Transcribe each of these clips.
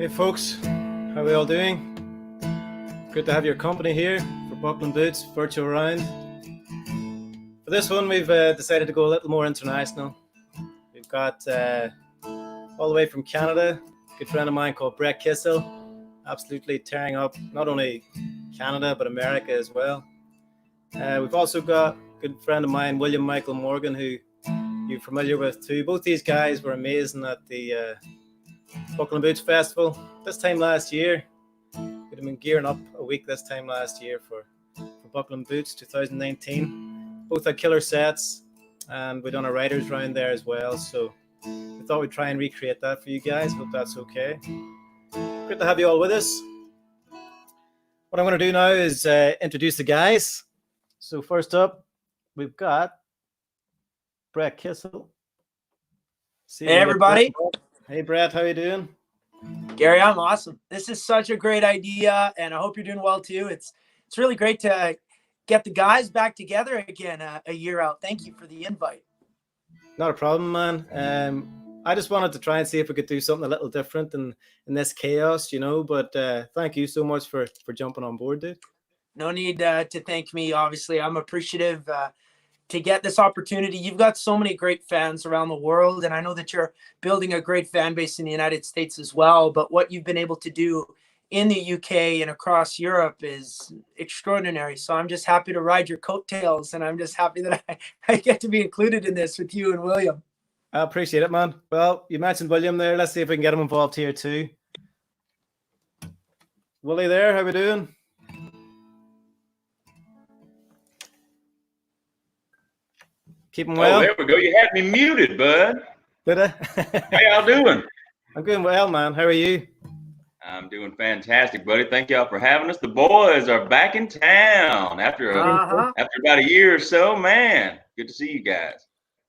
Hey folks, how are we all doing? Good to have your company here for Buckland Boots virtual round. For this one, we've decided to go a little more international. We've got all the way from Canada, a good friend of mine called Brett Kissel, absolutely tearing up not only Canada but America as well. We've also got a good friend of mine, William Michael Morgan, who you're familiar with too. Both these guys were amazing at the Buckland Boots Festival this time last year. We'd have been gearing up a week this time last year for Buckland Boots 2019. Both had killer sets, and we'd done a writers round there as well. So we thought we'd try and recreate that for you guys. Hope that's okay. Great to have you all with us. What I'm going to do now is introduce the guys. So first up, we've got Brett Kissel. Hey everybody. Hey Brett, how you doing? Gary, I'm awesome. This is such a great idea, and I hope you're doing well too. It's really great to get the guys back together again a year out. Thank you for the invite. Not a problem, man. I just wanted to try and see if we could do something a little different in this chaos, but thank you so much for jumping on board, dude. No need to thank me. Obviously, I'm appreciative to get this opportunity. You've got so many great fans around the world, and I know that you're building a great fan base in the United States as well. But what you've been able to do in the UK and across Europe is extraordinary. So I'm just happy to ride your coattails, and I'm just happy that I get to be included in this with you and William. I appreciate it, man. Well, you mentioned William there. Let's see if we can get him involved here too. Willie there, how we doing? Keeping well? Oh, there we go. You had me muted, bud. Did I? How y'all doing? I'm doing well, man. How are you? I'm doing fantastic, buddy. Thank y'all for having us. The boys are back in town after about a year or so. Man, good to see you guys.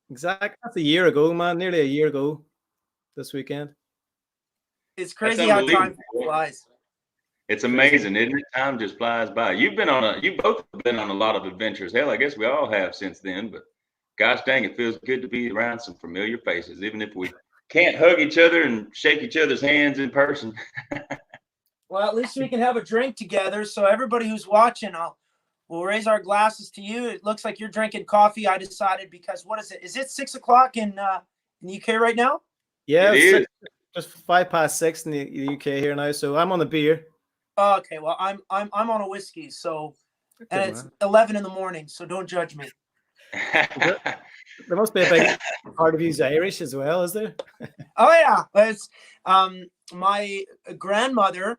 Exactly. That's a year ago, man. Nearly a year ago this weekend. It's crazy how time flies. It's amazing, isn't it? Time just flies by. You both have been on a lot of adventures. Hell, I guess we all have since then, but gosh dang, it feels good to be around some familiar faces, even if we can't hug each other and shake each other's hands in person. Well, at least we can have a drink together. So everybody who's watching, we'll raise our glasses to you. It looks like you're drinking coffee. I decided because what is it? Is it 6 o'clock in the UK right now? Yeah, it is. Just 6:05 in the UK here now. So I'm on the beer. Okay, well I'm on a whiskey. So and it's 11 in the morning. So don't judge me. There must be a big part of you's Irish as well, is there? Oh yeah, it's my grandmother.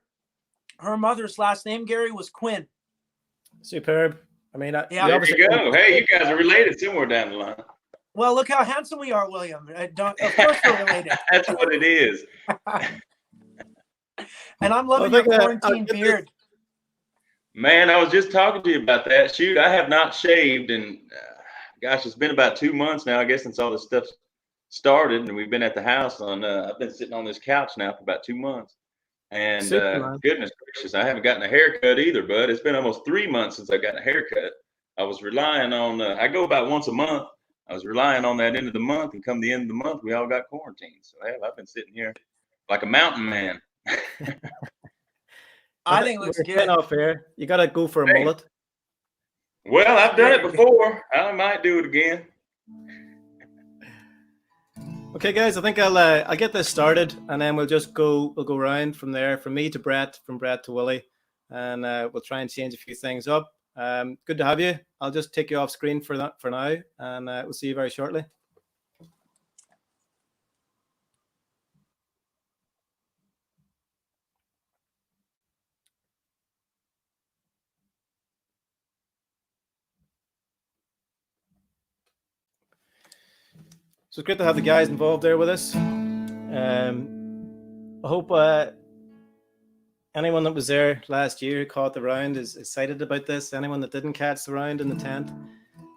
Her mother's last name, Gary, was Quinn. Superb. I mean, there you go. Hey, you guys are related somewhere down the line. Well, look how handsome we are, William. Of course we're related. That's what it is. And I'm loving your quarantine beard. Man, I was just talking to you about that. Shoot, I have not shaved and gosh, it's been about 2 months now, I guess, since all this stuff started, and we've been at the house I've been sitting on this couch now for about 2 months. And goodness gracious, I haven't gotten a haircut either, bud. It's been almost 3 months since I got a haircut. I was relying on, I go about once a month. I was relying on that end of the month, and come the end of the month, we all got quarantined. So hell, I've been sitting here like a mountain man. I think it looks good. Off here. You got to go for a mullet. Well, I've done it before. I might do it again. Okay, guys, I think I'll get this started, and then we'll go around from there, from me to Brett, from Brett to Willie, and we'll try and change a few things up. Good to have you. I'll just take you off screen for now, and we'll see you very shortly. So it's great to have the guys involved there with us. I hope anyone that was there last year who caught the round is excited about this. Anyone that didn't catch the round in the tent,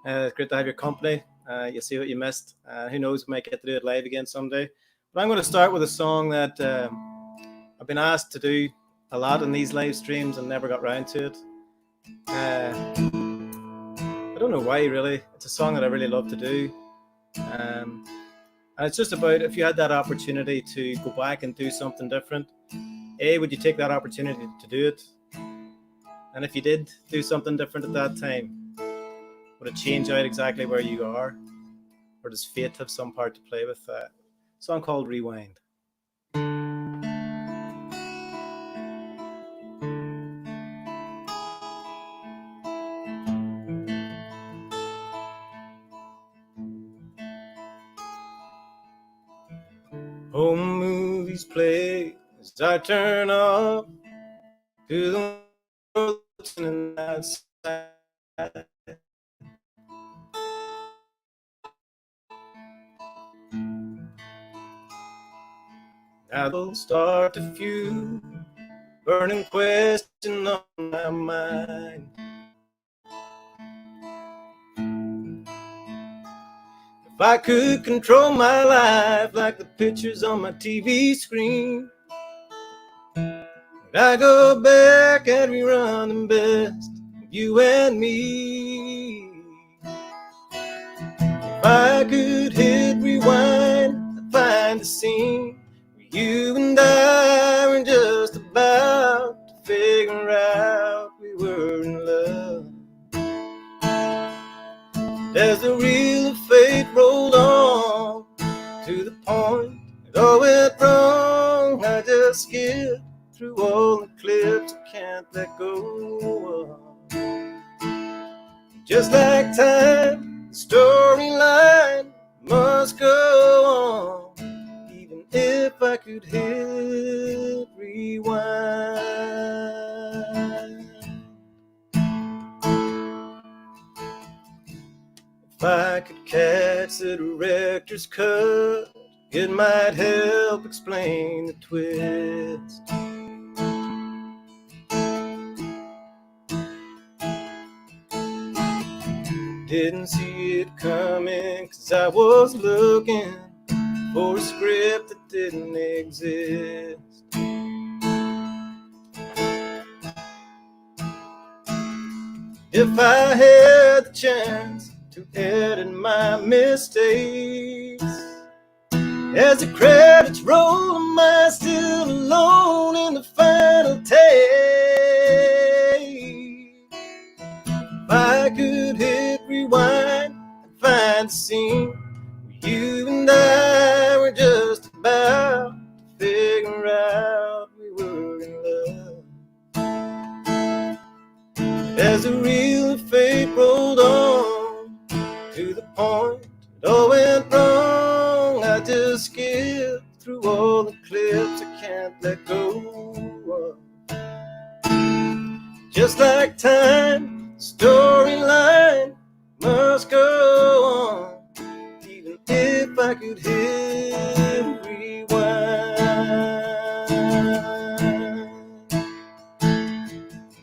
it's great to have your company. You see what you missed. Who knows, we might get to do it live again someday. But I'm going to start with a song that I've been asked to do a lot in these live streams and never got round to it. I don't know why, really. It's a song that I really love to do. And it's just about if you had that opportunity to go back and do something different, A, would you take that opportunity to do it? And if you did do something different at that time, would it change out exactly where you are? Or does fate have some part to play with that? A song called Rewind. Home movies play as I turn off to the world listening outside. Now they'll start to fuel, burning question on my mind. If I could control my life like the pictures on my TV screen, would I go back and rerun the best of you and me? If I could hit rewind, I'd find the scene where you and I were just about to figure out we were in love. As the wheel of fate rolled on to the point it all went wrong, I just skipped through all the clips I can't let go of. Just like time, the storyline must go on, even if I could hit rewind. If I could catch the director's cut, it might help explain the twist. Didn't see it coming, 'cause I was looking for a script that didn't exist. If I had the chance to edit my mistakes, as the credits roll, am I still alone in the final take? If I could hit rewind and find the scene where you and I were just about to figure out we were in love. As the wheel of fate rolled on to the point it all went wrong, I just skipped through all the clips I can't let go of. Just like time, the storyline must go on, even if I could hit rewind.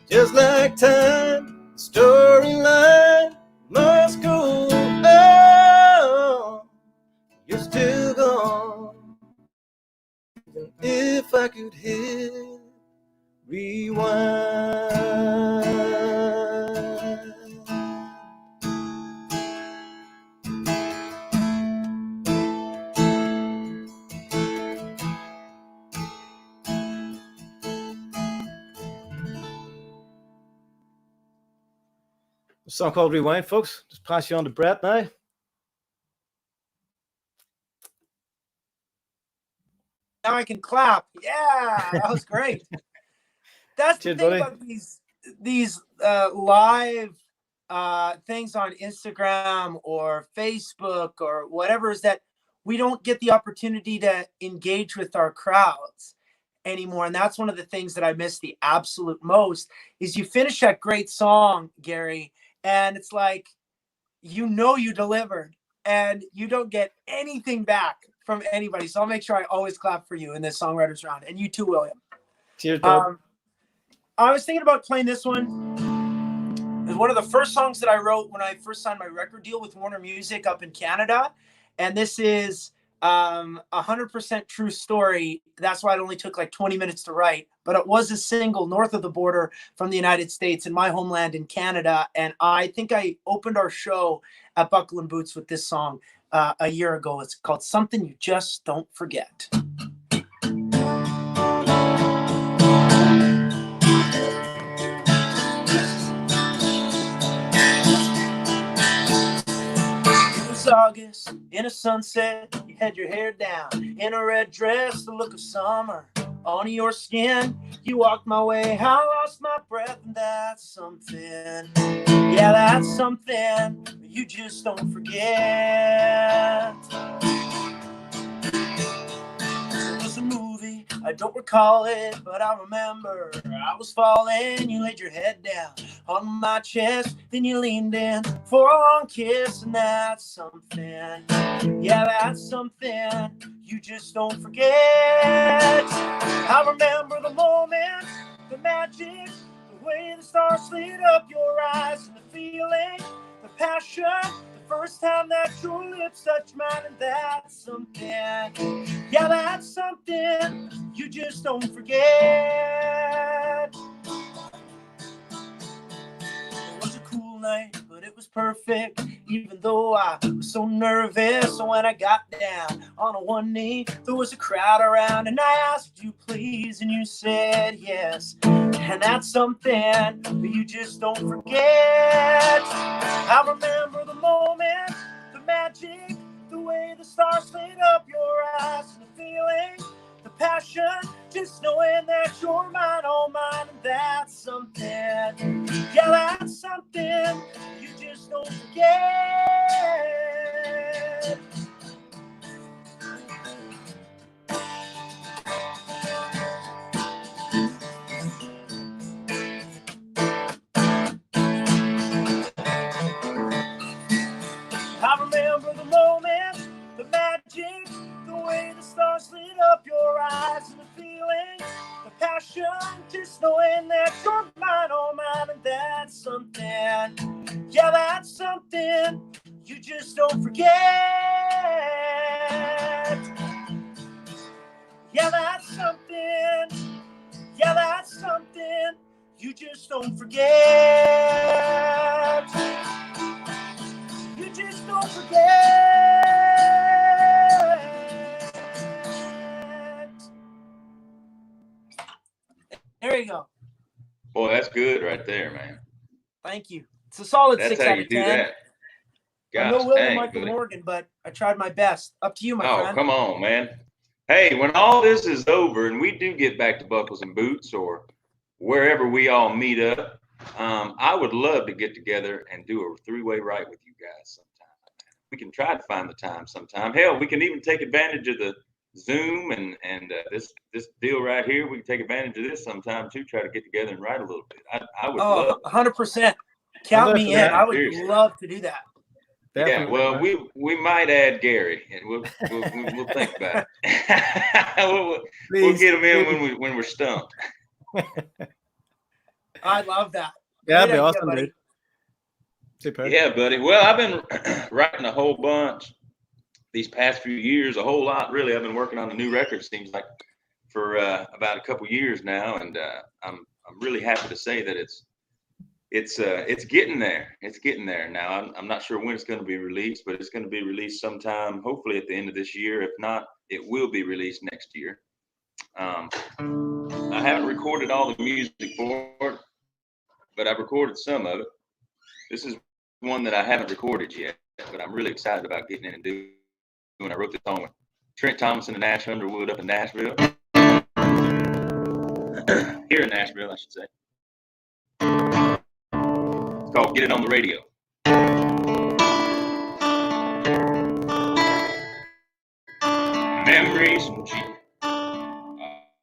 Just like time, the storyline must go on. You're still gone, even if I could hit rewind. A song called Rewind, folks. Just pass you on to Brett now. Now I can clap. Yeah, that was great. That's the Cheers, thing buddy. about these live things on Instagram or Facebook or whatever, is that we don't get the opportunity to engage with our crowds anymore. And that's one of the things that I miss the absolute most, is you finish that great song, Gary, and it's like, you know, you delivered and you don't get anything back from anybody. So I'll make sure I always clap for you in this songwriters round, and you too, William. Cheers, bud. I was thinking about playing this one. It's one of the first songs that I wrote when I first signed my record deal with Warner Music up in Canada. And this is 100% true story. That's why it only took like 20 minutes to write. But it was a single north of the border from the United States in my homeland in Canada. And I think I opened our show at Buckle and Boots with this song a year ago. It's called Something You Just Don't Forget. was August, in a sunset, you had your hair down, in a red dress, the look of summer on your skin. You walked my way, I lost my breath, and that's something. Yeah, that's something you just don't forget. It was a movie, I don't recall it, but I remember I was falling. You laid your head down on my chest, then you leaned in for a long kiss, and that's something. Yeah, that's something you just don't forget. I remember the moment, the magic, the way the stars lit up your eyes, and the feeling, the passion, the first time that your lips touched mine, and that's something. Yeah, that's something you just don't forget. It was a cool night, but it was perfect, even though I was so nervous. So when I got down on a one knee, there was a crowd around, and I asked you please, and you said yes. And that's something you just don't forget. I remember the moment, the magic, the way the stars lit up your eyes, and the feeling, the passion, just knowing that you're mine, all mine, and that's something. Yeah, that's something you just don't forget. I remember the moment, the magic, the way the stars lit up your eyes, and the feeling, the passion, just knowing that you're mine, all mine, and that's something. Yeah, that's something you just don't forget. Yeah, that's something. Yeah, that's something you just don't forget. You just don't forget. There you go. Boy, that's good right there, man. Thank you. It's a solid That's 6 how out you of do 10. that. I'm Gosh, no William dang, Michael buddy. Morgan, but I tried my best. Up to you, my Oh, friend. come on, man. Hey, when all this is over and we do get back to Buckles and Boots or wherever we all meet up, I would love to get together and do a three-way ride with you guys sometime. We can try to find the time sometime. Hell, we can even take advantage of the Zoom and this deal right here. We can take advantage of this sometime too. Try to get together and ride a little bit. I would love. 100%. Count me in. Yeah, I would seriously. love to do that. Definitely. Yeah, well, we might add Gary, and we'll think about it. we'll Please, get him in please. when we're stumped. I love that. Yeah, that'd be Great idea, awesome, buddy. dude. Super. Yeah, buddy. Well, I've been writing a whole bunch these past few years, a whole lot really. I've been working on a new record. Seems like for about a couple years now, and I'm really happy to say that it's getting there. It's getting there now. I'm not sure when it's going to be released, but it's going to be released sometime, hopefully at the end of this year. If not, it will be released next year. I haven't recorded all the music for it, but I've recorded some of it. This is one that I haven't recorded yet, but I'm really excited about getting in and doing. I wrote this song with Trent Thompson and Ash Underwood up in Nashville. Here in Nashville, I should say. It's called Get It on the Radio. Memories from G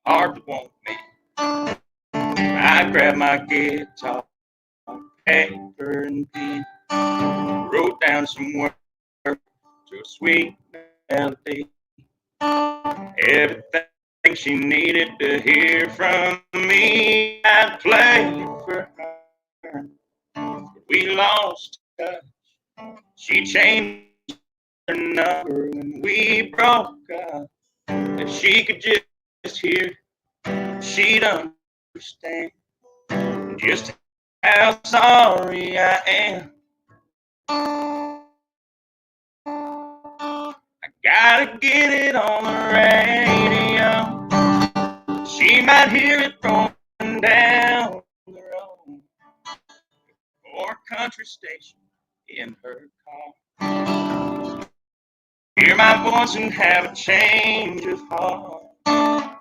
hard to want me. I grabbed my guitar, paper and pen, wrote down some words to a sweet melody. Everything she needed to hear from me, I'd play for her. We lost touch. She changed her number when we broke up. If she could just hear, she'd understand just how sorry I am. I gotta get it on the radio. She might hear it rolling down the road, or a country station in her car. my voice and have a change of heart.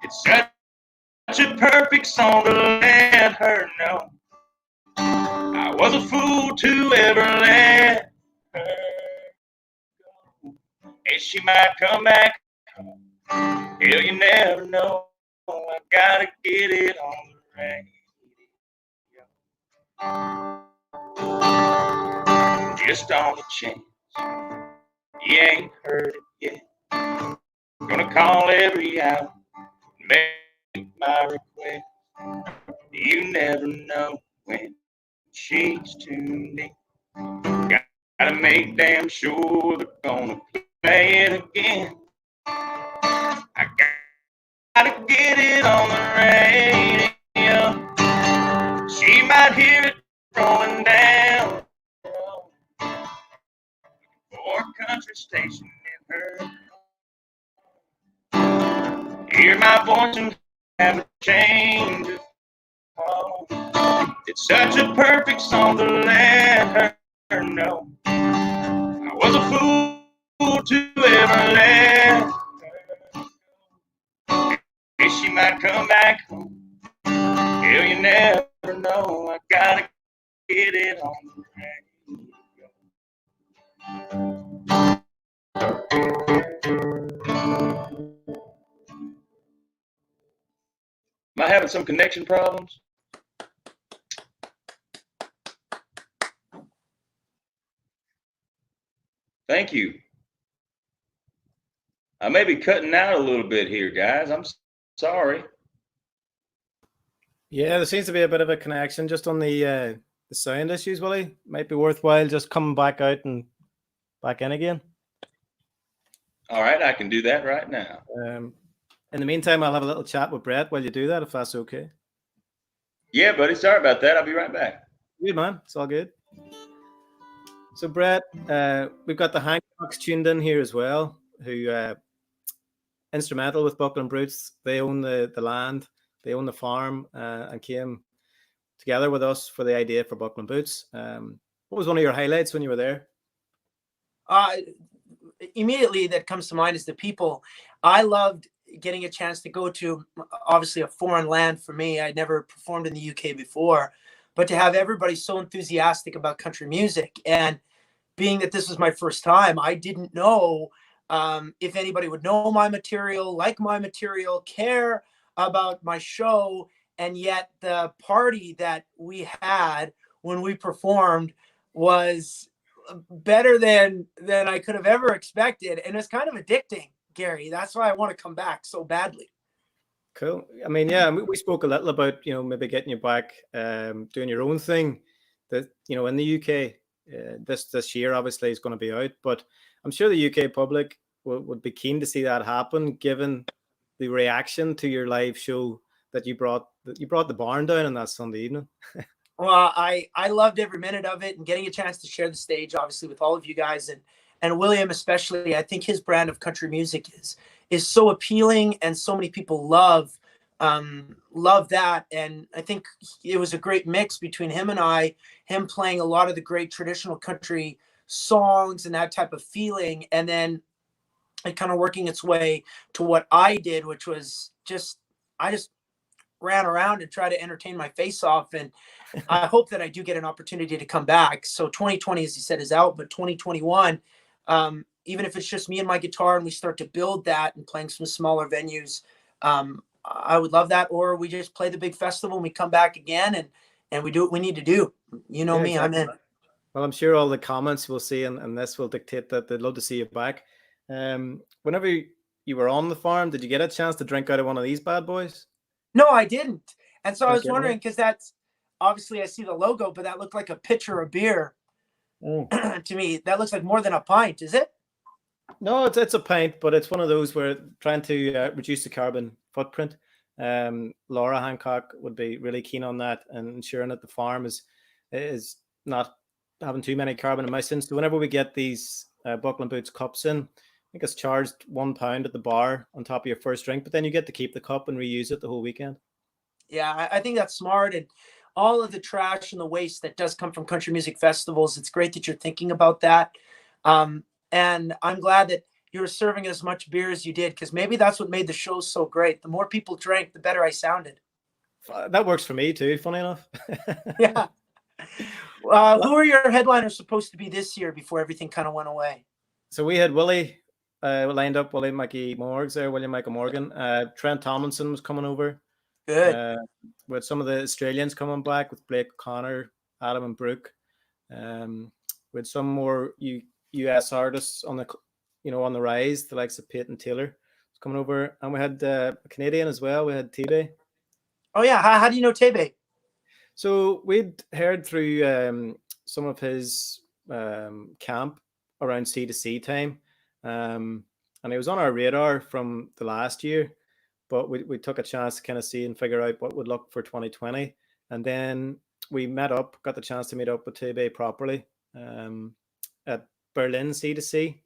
It's such a perfect song to let her know I was a fool to ever let her go. Hey, she might come back. Hell, you never know. I gotta get it on the radio. Just on the chance you ain't heard it yet. Gonna call every hour, make my request. You never know when she's tuned in. Gotta make damn sure they're gonna play it again. I gotta get it on the radio. She might hear it rolling down for a country station in her. Hear my voice and have a change of heart. It's such a perfect song to let her know I was a fool to ever let her go. Hey, she might come back home. Hell, you never know. I gotta get it on the radio. Am I having some connection problems? Thank you. I may be cutting out a little bit here, guys. I'm sorry. Yeah, there seems to be a bit of a connection just on the sound issues, Willie. Might be worthwhile just coming back out and back in again. All right, I can do that right now. In the meantime, I'll have a little chat with Brett while you do that, if that's okay. Yeah, buddy. Sorry about that. I'll be right back. Good, man. It's all good. So, Brett, we've got the Hancocks tuned in here as well, who instrumental with Buckland Brutes. They own the land, they own the farm, and came together with us for the idea for Buckland Boots. What was one of your highlights when you were there? Immediately that comes to mind is the people. I loved getting a chance to go to, obviously, a foreign land for me. I'd never performed in the UK before, but to have everybody so enthusiastic about country music, and being that this was my first time, I didn't know if anybody would know my material, like my material, care about my show. And yet the party that we had when we performed was better than I could have ever expected. And it's kind of addicting, Gary. That's why I want to come back so badly. Cool. I mean, yeah, we spoke a little about, maybe getting you back, doing your own thing that, in the UK, this year obviously is going to be out, but I'm sure the UK public would be keen to see that happen, given the reaction to your live show that you brought the barn down on that Sunday evening. Well, I loved every minute of it, and getting a chance to share the stage, obviously, with all of you guys, and William especially. I think his brand of country music is so appealing, and so many people love that. And I think it was a great mix between him and I, him playing a lot of the great traditional country songs and that type of feeling, and then it kind of working its way to what I did, which was I just ran around and tried to entertain my face off. And I hope that I do get an opportunity to come back. So 2020, as you said, is out, but 2021, even if it's just me and my guitar and we start to build that and playing some smaller venues, I would love that. Or we just play the big festival and we come back again and we do what we need to do. You know, me, exactly. I'm in. Well, I'm sure all the comments we'll see and this will dictate that they'd love to see you back. Whenever you were on the farm, did you get a chance to drink out of one of these bad boys? No, I didn't. And so I was wondering, because that's obviously I see the logo, but that looked like a pitcher of beer to me. That looks like more than a pint. Is it? No, it's a pint, but it's one of those where trying to reduce the carbon footprint. Laura Hancock would be really keen on that and ensuring that the farm is not having too many carbon emissions. So whenever we get these Buckland Boots cups in, I think it's charged £1 at the bar on top of your first drink, but then you get to keep the cup and reuse it the whole weekend. Yeah, I think that's smart. And all of the trash and the waste that does come from country music festivals, it's great that you're thinking about that. And I'm glad that you were serving as much beer as you did, because maybe that's what made the show so great. The more people drank, the better I sounded. That works for me too, funny enough. Yeah. Who are your headliners supposed to be this year before everything kind of went away? So we had Willie lined up, Willie Michael Morgan. Trent Tomlinson was coming over. Good. With some of the Australians coming back with Blake O'Connor, Adam and Brooke. With some more US artists on the rise, the likes of Peyton Taylor was coming over. And we had a Canadian as well. We had Tebe. Oh, yeah. How do you know Tebe? So we'd heard through some of his camp around C2C time. And he was on our radar from the last year, but we took a chance to kind of see and figure out what would look for 2020. And then we got the chance to meet up with Tebe properly at Berlin C2C,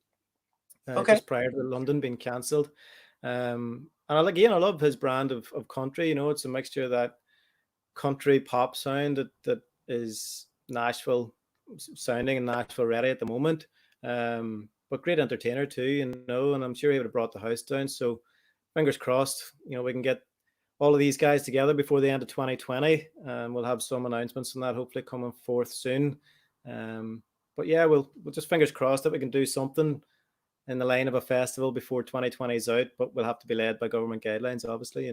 just prior to London being cancelled. And I love his brand of country. It's a mixture of that country pop sound that is Nashville sounding and Nashville ready at the moment. But great entertainer too, and I'm sure he would have brought the house down. So fingers crossed, we can get all of these guys together before the end of 2020, and we'll have some announcements on that hopefully coming forth soon. But yeah, we'll just fingers crossed that we can do something in the line of a festival before 2020 is out, but we'll have to be led by government guidelines, obviously,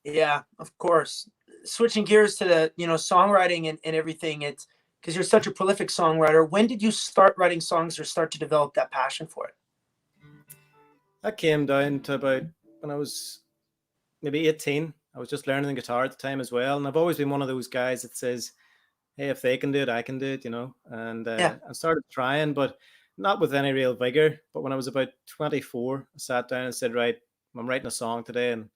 Yeah, of course. Switching gears to the, songwriting and everything, it's because you're such a prolific songwriter. When did you start writing songs or start to develop that passion for it? That came down to about when I was maybe 18. I was just learning the guitar at the time as well. And I've always been one of those guys that says, hey, if they can do it, I can do it, And I started trying, but not with any real vigor. But when I was about 24, I sat down and said, right, I'm writing a song today, and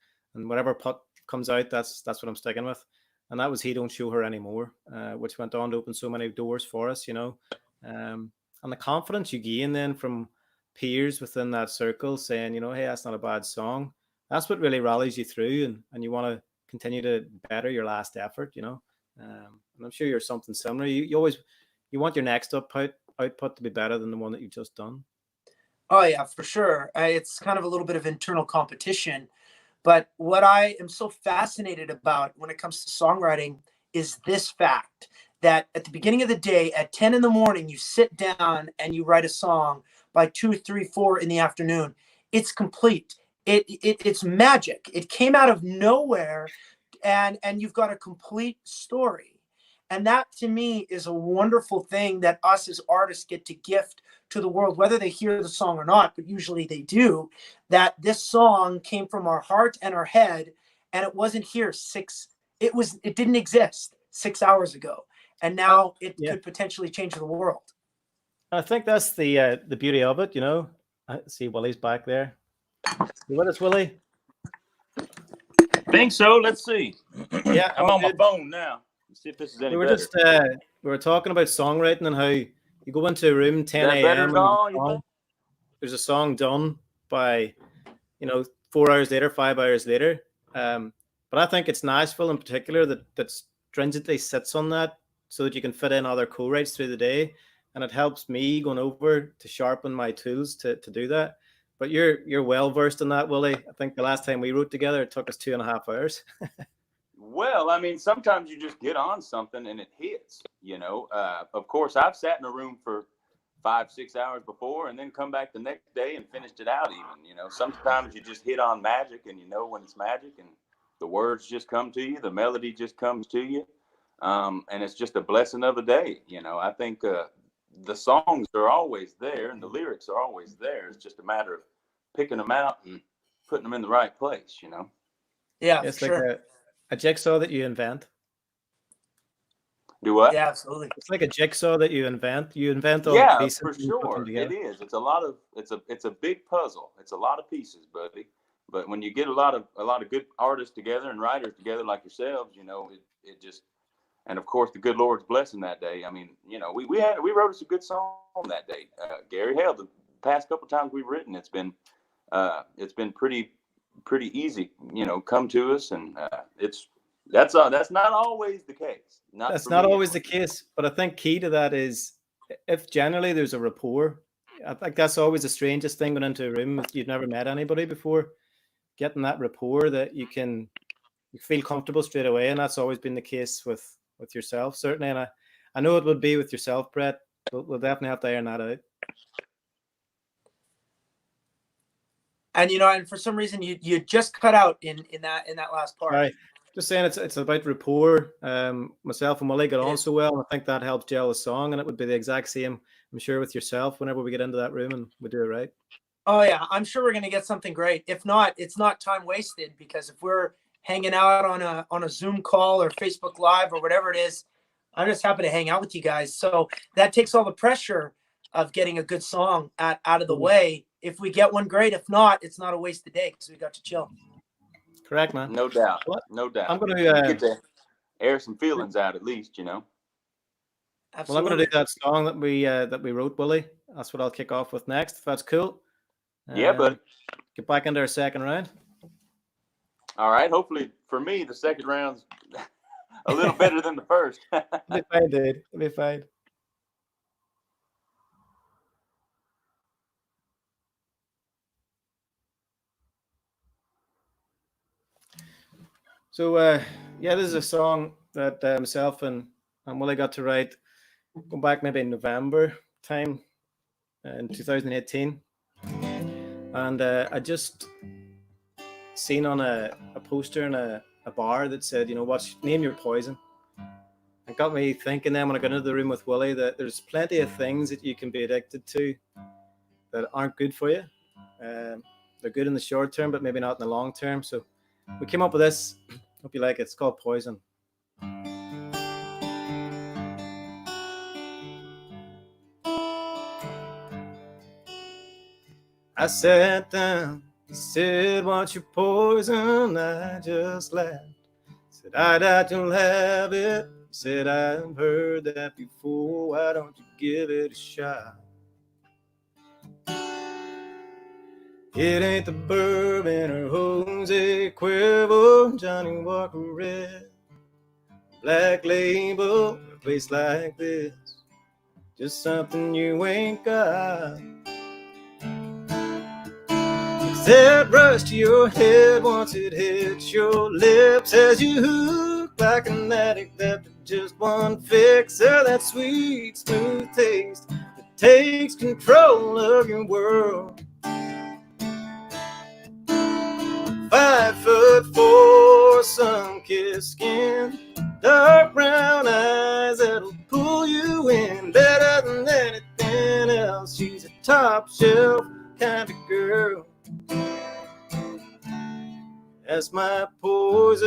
whatever putt comes out, that's what I'm sticking with. And that was He Don't Show Her Anymore, which went on to open so many doors for us, and the confidence you gain then from peers within that circle saying, hey, that's not a bad song. That's what really rallies you through, and you want to continue to better your last effort, and I'm sure you're something similar. You always want your next output to be better than the one that you've just done. Oh yeah, for sure. It's kind of a little bit of internal competition. But what I am so fascinated about when it comes to songwriting is this fact that at the beginning of the day at 10 in the morning, you sit down and you write a song. By 2, 3, 4 in the afternoon, it's complete. It's magic. It came out of nowhere, and you've got a complete story. And that to me is a wonderful thing that us as artists get to gift to the world, whether they hear the song or not, but usually they do, that this song came from our heart and our head, and it wasn't here it didn't exist 6 hours ago. And now it could potentially change the world. I think that's the beauty of it, I see Willie's back there. You with us, Willie? Think so. Let's see. Yeah, I'm on my phone now. Let's see if this is any better. We were talking about songwriting and how you go into a room 10 a.m. There's a song done by, 4 hours later, 5 hours later. But I think it's Nashville in particular that stringently sits on that so that you can fit in other co-writes through the day. And it helps me going over to sharpen my tools to do that. But you're well versed in that, Willie. I think the last time we wrote together, it took us 2.5 hours. Well, I mean, sometimes you just get on something and it hits, Of course, I've sat in a room for 5-6 hours before and then come back the next day and finished it out even, Sometimes you just hit on magic and when it's magic and the words just come to you, the melody just comes to you. And it's just a blessing of the day, I think the songs are always there and the lyrics are always there. It's just a matter of picking them out and putting them in the right place, Yeah, it's for like sure. a jigsaw that you invent. Do what? Yeah, absolutely. It's like a jigsaw that you invent. You invent all the pieces. For sure. It is. It's a big puzzle. It's a lot of pieces, buddy. But when you get a lot of good artists together and writers together like yourselves, it just. And of course, the good Lord's blessing that day. I mean, we wrote us a good song that day. Gary, hell, the past couple times we've written, it's been pretty easy. Come to us, and that's not always the case. That's not always the case, but I think key to that is if generally there's a rapport I think that's always the strangest thing going into a room if you've never met anybody before. Getting that rapport that you feel comfortable straight away, and that's always been the case with yourself, certainly. And I know it would be with yourself, Brett. We'll definitely have to iron that out. And and for some reason you just cut out in that last part. Sorry. Just saying it's about rapport. Myself and Willie got on so well, and I think that helps gel the song, and it would be the exact same, I'm sure, with yourself whenever we get into that room and we do it right. Oh yeah, I'm sure we're gonna get something great. If not, it's not time wasted, because if we're hanging out on a Zoom call or Facebook Live or whatever it is, I'm just happy to hang out with you guys. So that takes all the pressure of getting a good song out of the way. If we get one, great. If not, it's not a wasted day because we got to chill. Correct, man. No doubt. What? No doubt. I'm going get to air some feelings out at least, Absolutely. Well, I'm going to do that song that we wrote, Willie. That's what I'll kick off with next, if that's cool. Yeah, buddy. Get back into our second round. All right. Hopefully for me, the second round's a little better than the first. It'll be fine, dude. It'll be fine. So, yeah, this is a song that myself and Willie got to write going back maybe in November time in 2018. And I just seen on a poster in a bar that said, name your poison. It got me thinking then when I got into the room with Willie that there's plenty of things that you can be addicted to that aren't good for you. They're good in the short term, but maybe not in the long term. So we came up with this. Hope you like it. It's called Poison. I sat down, he said, "What's your poison?" I just laughed. Said, "I doubt you'll have it." He said, "I've heard that before. Why don't you give it a shot?" It ain't the bourbon or Jose Cuervo, Johnny Walker Red, Black Label, a place like this, just something you ain't got. That rush to your head once it hits your lips as you hook like an addict after just one fix of that sweet, smooth taste that takes control of your world. 5'4", sun-kissed skin, dark brown eyes that'll pull you in better than anything else. She's a top shelf kind of girl. That's my poison.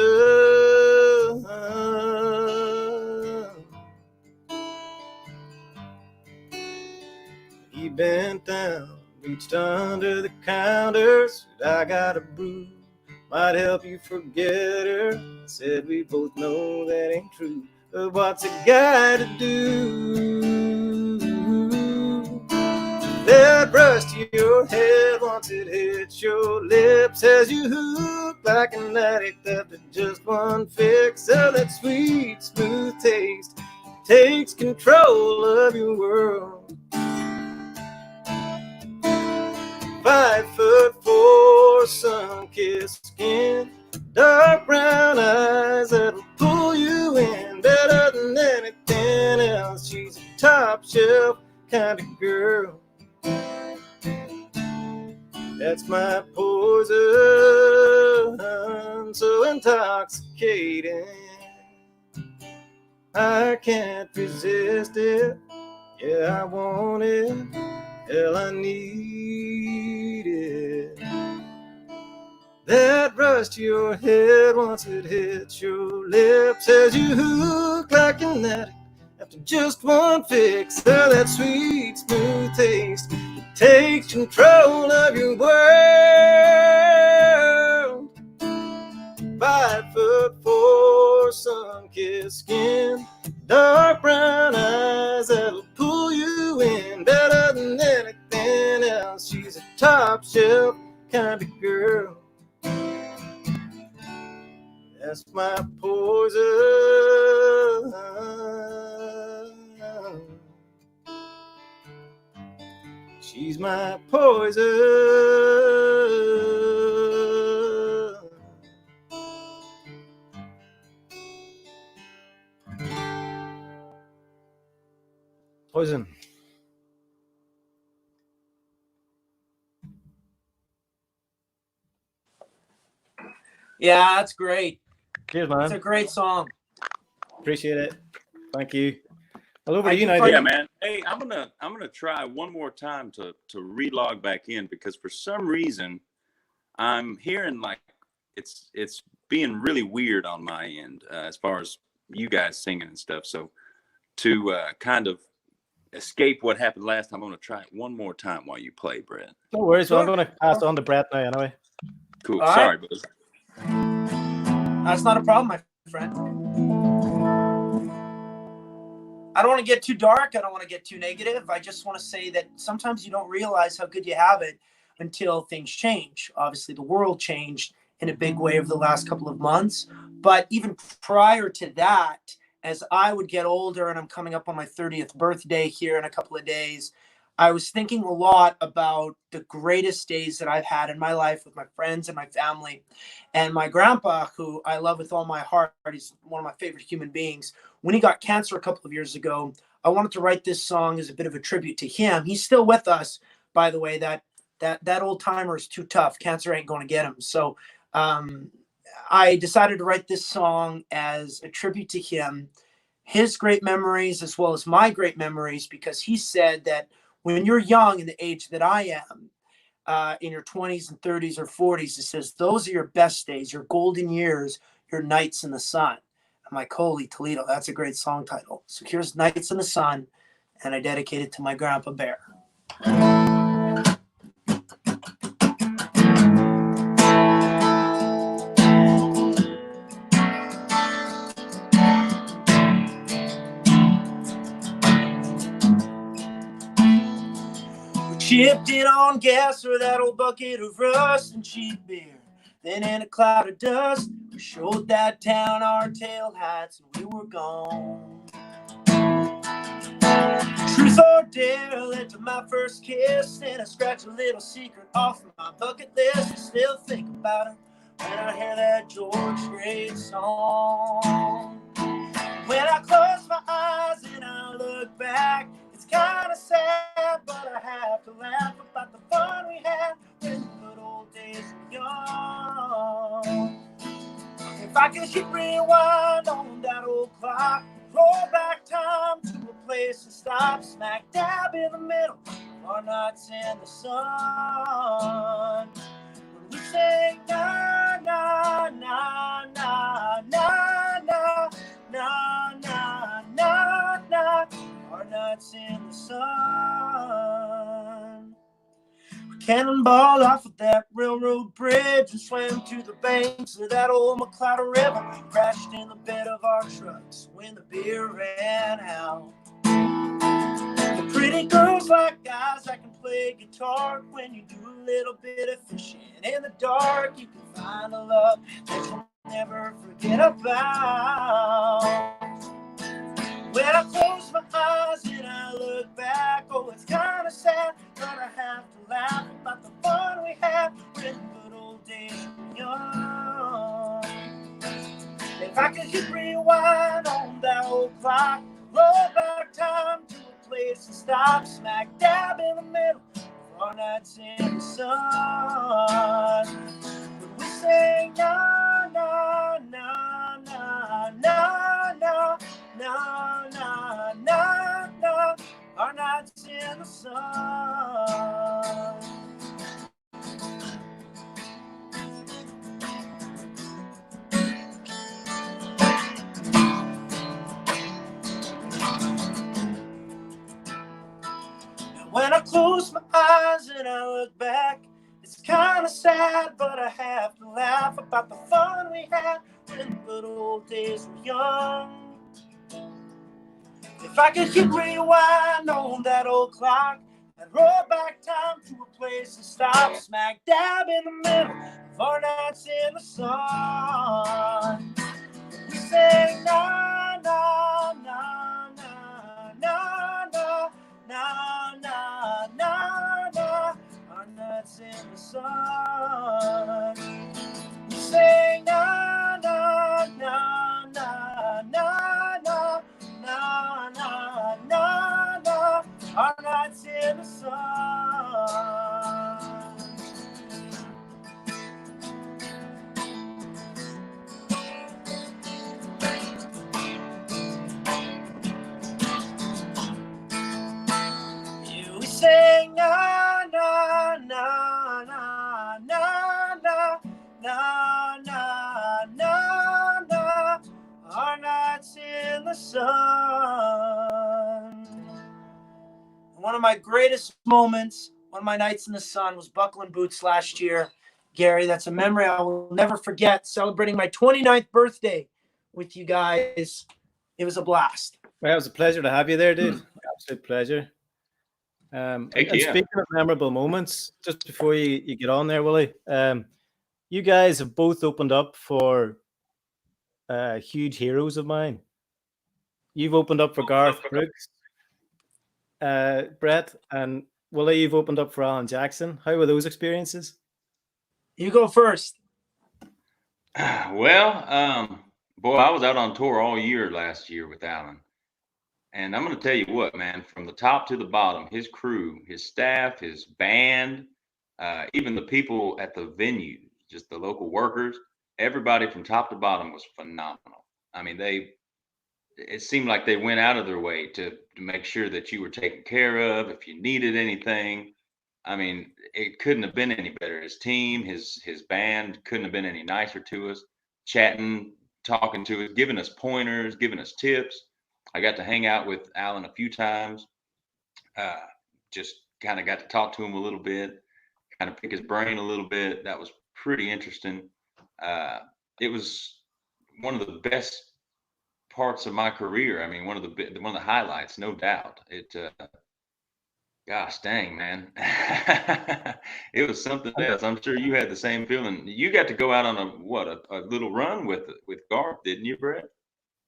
He bent down, reached under the counter, said, "I got a brew, might help you forget her." Said, "We both know that ain't true, but what's a guy to do?" That brush to your head once it hits your lips as you hook like an addict after just one fix of that sweet, smooth taste takes control of your world. 5'4", sun-kissed skin, dark brown eyes that'll pull you in better than anything else. She's a top shelf kind of girl. That's my poison, so intoxicating. I can't resist it. Yeah, I want it. Hell, I need it. That rush to your head once it hits your lips as you hook like an addict after just one fix of that sweet, smooth taste that takes control of your world. 5'4", sun-kissed skin, dark brown eyes that'll pull you in better than anything else. She's a top shelf kind of girl. That's my poison. She's my poison. Poison. Yeah, that's great. Cheers, It's a man. great song. Appreciate it. Thank you. Well, over to I you do now, find- Yeah, Jim. man. Hey, I'm gonna try one more time to relog back in, because for some reason I'm hearing like it's being really weird on my end, as far as you guys singing and stuff. So to kind of escape what happened last time, I'm gonna try it one more time while you play, Brett. No worries. Well, I'm Sure. going to pass on to Brett now anyway. Cool. All right. Sorry, but That's not a problem, my friend. I don't want to get too dark. I don't want to get too negative. I just want to say that sometimes you don't realize how good you have it until things change. Obviously, the world changed in a big way over the last couple of months. But even prior to that, as I would get older, and I'm coming up on my 30th birthday here in a couple of days, I was thinking a lot about the greatest days that I've had in my life with my friends and my family. And my grandpa, who I love with all my heart, he's one of my favorite human beings. When he got cancer a couple of years ago, I wanted to write this song as a bit of a tribute to him. He's still with us, by the way. That old timer is too tough. Cancer ain't going to get him. So I decided to write this song as a tribute to him, his great memories as well as my great memories, because he said that when you're young in the age that I am, in your 20s and 30s or 40s, it says those are your best days, your golden years, your nights in the sun. I'm like, holy Toledo, that's a great song title. So here's Nights in the Sun, and I dedicate it to my Grandpa Bear. Chipped in on gas for that old bucket of rust and cheap beer. Then in a cloud of dust, we showed that town our tail lights and we were gone. Truth or dare led to my first kiss, and I scratch a little secret off my bucket list. I still think about it when I hear that George Strait song. When I close my eyes and I look back, it's kind of sad, but I have to laugh about the fun we had when the good old days were young. If I could hit rewind on that old clock, roll back time to a place and stop smack dab in the middle of our nights in the sun. When we sing na na na na na na na na na na, our nights in the sun. We cannonballed off of that railroad bridge and swam to the banks of that old McCloud River. Crashed in the bed of our trucks when the beer ran out. The pretty girls like guys that can play guitar. When you do a little bit of fishing in the dark, you can find a love that you'll never forget about. When I close my eyes and I look back, oh, it's kind of sad, but I have to laugh about the fun we had when the good old days were young. If I could hit rewind on that old clock, roll back time to a place and stop smack dab in the middle of our nights in the sun. When we sing na na na na na na na na na na, our nights in the sun. When I close my eyes and I look back, it's kind of sad, but I have to laugh about the fun we had when the good old days were young. If I could hit rewind on that old clock and roll back time to a place and stop smack dab in the middle of our nights in the sun. We sing na na na na na na na na na sun. We sang na na na na na na na na na na, our nights in the sun. We sang na na na na na na na na na na, our nights in the sun. One of my greatest moments, one of my nights in the sun, was buckling boots last year. Gary, that's a memory I will never forget. Celebrating my 29th birthday with you guys. It was a blast. Well, it was a pleasure to have you there, dude. Absolute pleasure. And Heck yeah. speaking of memorable moments, just before you get on there, Willie, you guys have both opened up for huge heroes of mine. You've opened up for Garth Brooks, Brett, and Willie, you've opened up for Alan Jackson. How were those experiences? You go first. Well, boy, I was out on tour all year last year with Alan. And I'm going to tell you what, man, from the top to the bottom, his crew, his staff, his band, even the people at the venue, just the local workers, everybody from top to bottom was phenomenal. I mean, it seemed like they went out of their way to make sure that you were taken care of, if you needed anything. I mean, it couldn't have been any better. His team, his band couldn't have been any nicer to us, chatting, talking to us, giving us pointers, giving us tips. I got to hang out with Alan a few times. Just kind of got to talk to him a little bit, kind of pick his brain a little bit. That was pretty interesting. It was one of the best parts of my career. I mean, one of the highlights, no doubt. Gosh dang, man. It was something else. I'm sure you had the same feeling. You got to go out on a little run with Garth, didn't you, Brett?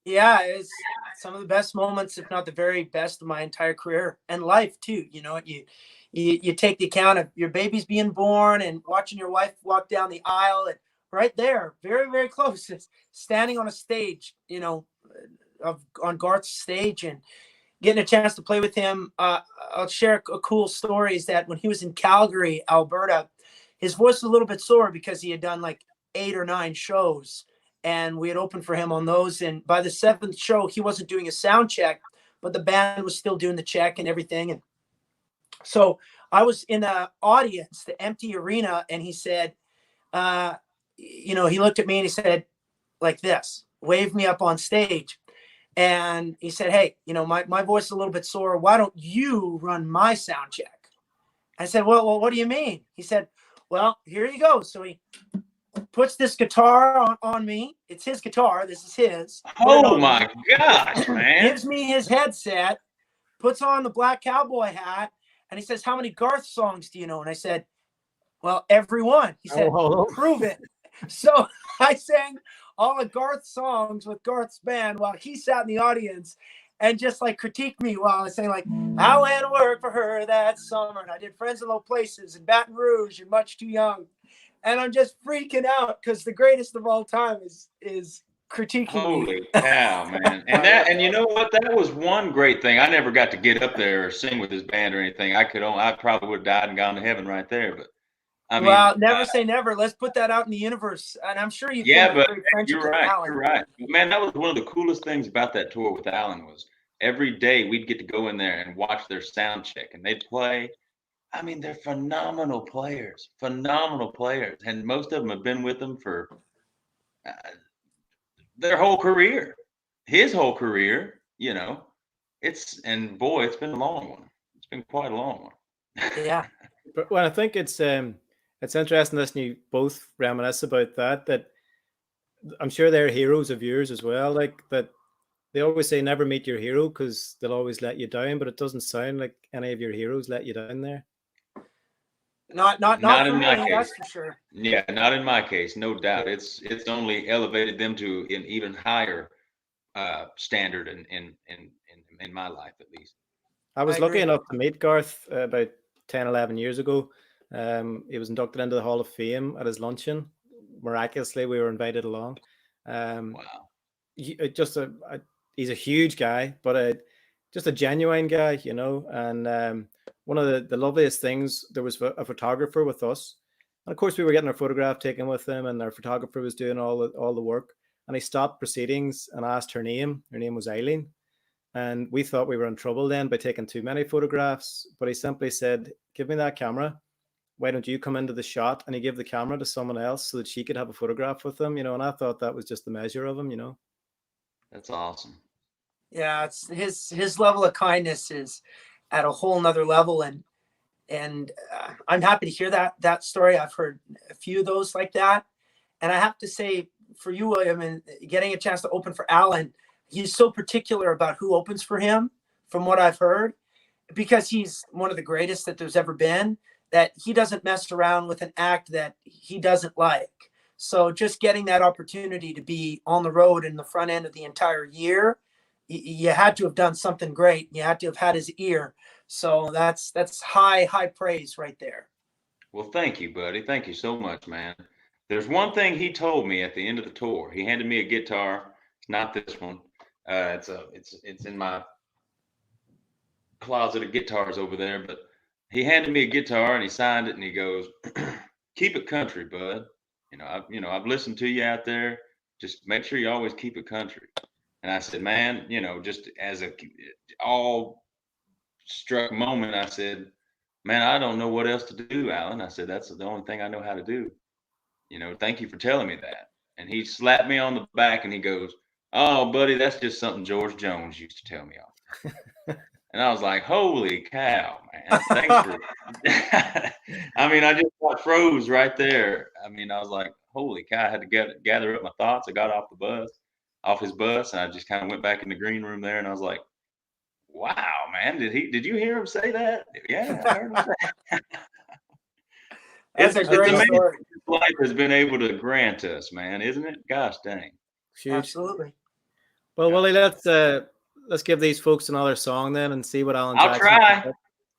Yeah, it's some of the best moments, if not the very best of my entire career and life too. You know, you take the account of your baby's being born and watching your wife walk down the aisle, and right there, very, very close, it's standing on a stage, you know, on Garth's stage and getting a chance to play with him. I'll share a cool story is that when he was in Calgary, Alberta, his voice was a little bit sore because he had done like 8 or 9 shows. And we had opened for him on those. And by the 7th show, he wasn't doing a sound check, but the band was still doing the check and everything. And so I was in the audience, the empty arena, and he said, you know, he looked at me and he said, like this, waved me up on stage. And he said, hey, you know, my voice is a little bit sore. Why don't you run my sound check? I said, well, what do you mean? He said, well, here you go. So he puts this guitar on me. It's his guitar. This is his. Oh my gosh, man. Gives me his headset, puts on the black cowboy hat, and he says, how many Garth songs do you know? And I said, well, every one. He said, prove it. So I sang all of Garth's songs with Garth's band while he sat in the audience and just like critiqued me while I was saying like, I went to work for her that summer. And I did Friends in Low Places and Baton Rouge and Much Too Young. And I'm just freaking out because the greatest of all time is critiquing Holy me. cow, man. And you know what? That was one great thing. I never got to get up there or sing with his band or anything. I probably would have died and gone to heaven right there. But I mean, well, never say never. Let's put that out in the universe. And I'm sure you yeah, but you're right. You're right. Man, that was one of the coolest things about that tour with Alan was every day we'd get to go in there and watch their sound check and they'd play. I mean, they're phenomenal players, and most of them have been with them for their whole career, his whole career. You know, it's been a long one. It's been quite a long one. Yeah. But well, I think it's interesting listening to you both reminisce about that. That I'm sure they're heroes of yours as well. Like that, they always say never meet your hero because they'll always let you down. But it doesn't sound like any of your heroes let you down there. Not in me, my case. that's for sure. Yeah, not in my case, no doubt. It's only elevated them to an even higher standard in my life, at least. I was lucky enough to meet Garth about 10, 11 years ago. He was inducted into the Hall of Fame at his luncheon. Miraculously, we were invited along. Wow. He's a huge guy, but just a genuine guy, you know. And one of the loveliest things, there was a photographer with us, and of course we were getting our photograph taken with him, and our photographer was doing all the work. And he stopped proceedings and asked her name. Her name was Eileen, and we thought we were in trouble then by taking too many photographs. But he simply said, "Give me that camera. Why don't you come into the shot?" And he gave the camera to someone else so that she could have a photograph with him, you know. And I thought that was just the measure of him, you know. That's awesome. Yeah, it's his level of kindness is at a whole nother level, and I'm happy to hear that story. I've heard a few of those like that, and I have to say, for you, William, and getting a chance to open for Alan, he's so particular about who opens for him, from what I've heard, because he's one of the greatest that there's ever been, that he doesn't mess around with an act that he doesn't like. So just getting that opportunity to be on the road in the front end of the entire year, you had to have done something great. You had to have had his ear. So that's high praise right there. Well, thank you, buddy. Thank you so much, man. There's one thing he told me at the end of the tour. He handed me a guitar. It's not this one. It's in my closet of guitars over there. But he handed me a guitar and he signed it and he goes, "Keep it country, bud. I've listened to you out there. Just make sure you always keep it country." And I said, "Man, just as a all struck moment, I said, man, I don't know what else to do, Alan." I said, "That's the only thing I know how to do. Thank you for telling me that." And he slapped me on the back and he goes, "Oh, buddy, that's just something George Jones used to tell me all." And I was like, holy cow, man. Thanks for I mean, I just got froze right there. I mean, I was like, holy cow, I had to gather up my thoughts. I got off his bus, and I just kind of went back in the green room there, and I was like, wow, man, did you hear him say that? Yeah, I heard him say. That's a great amazing story. what life has been able to grant us, man, isn't it? Gosh dang. Huge. Absolutely. Well, Willie, let's give these folks another song then and see what Alan I'll Jackson try. can.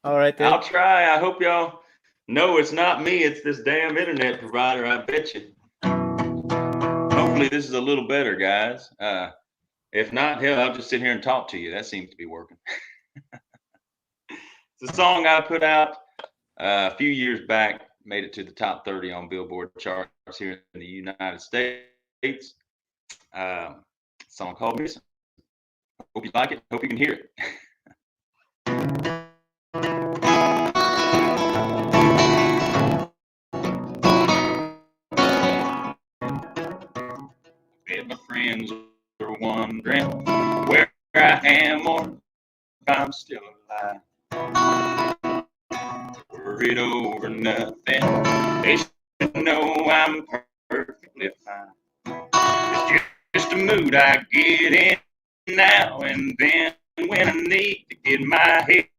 All right, Dave. I'll try. I hope y'all know it's not me. It's this damn internet provider, I bet you. Hopefully this is a little better, guys. If not, hell, I'll just sit here and talk to you. That seems to be working. It's a song I put out a few years back, made it to the top 30 on Billboard charts here in the United States. Song called Missing. Hope you like it. Hope you can hear it. If my friends are wondering where I am or if I'm still alive, worried over nothing, they should know I'm perfectly fine. It's just a mood I get in now and then when I need to get my head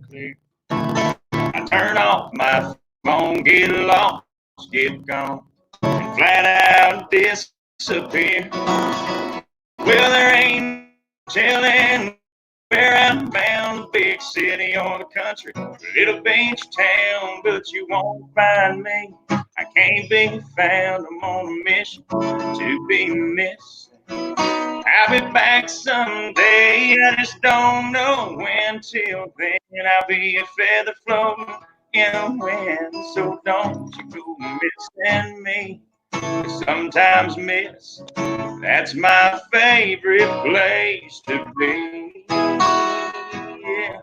clear. I turn off my phone, get lost, get gone, and flat out disappear. Well, there ain't telling where I'm bound, the big city or the country, little beach town, but you won't find me. I can't be found. I'm on a mission to be missing. I'll be back someday. I just don't know when. Till then, I'll be a feather floating in the wind. So don't you go missing me. Sometimes miss. That's my favorite place to be. Yeah.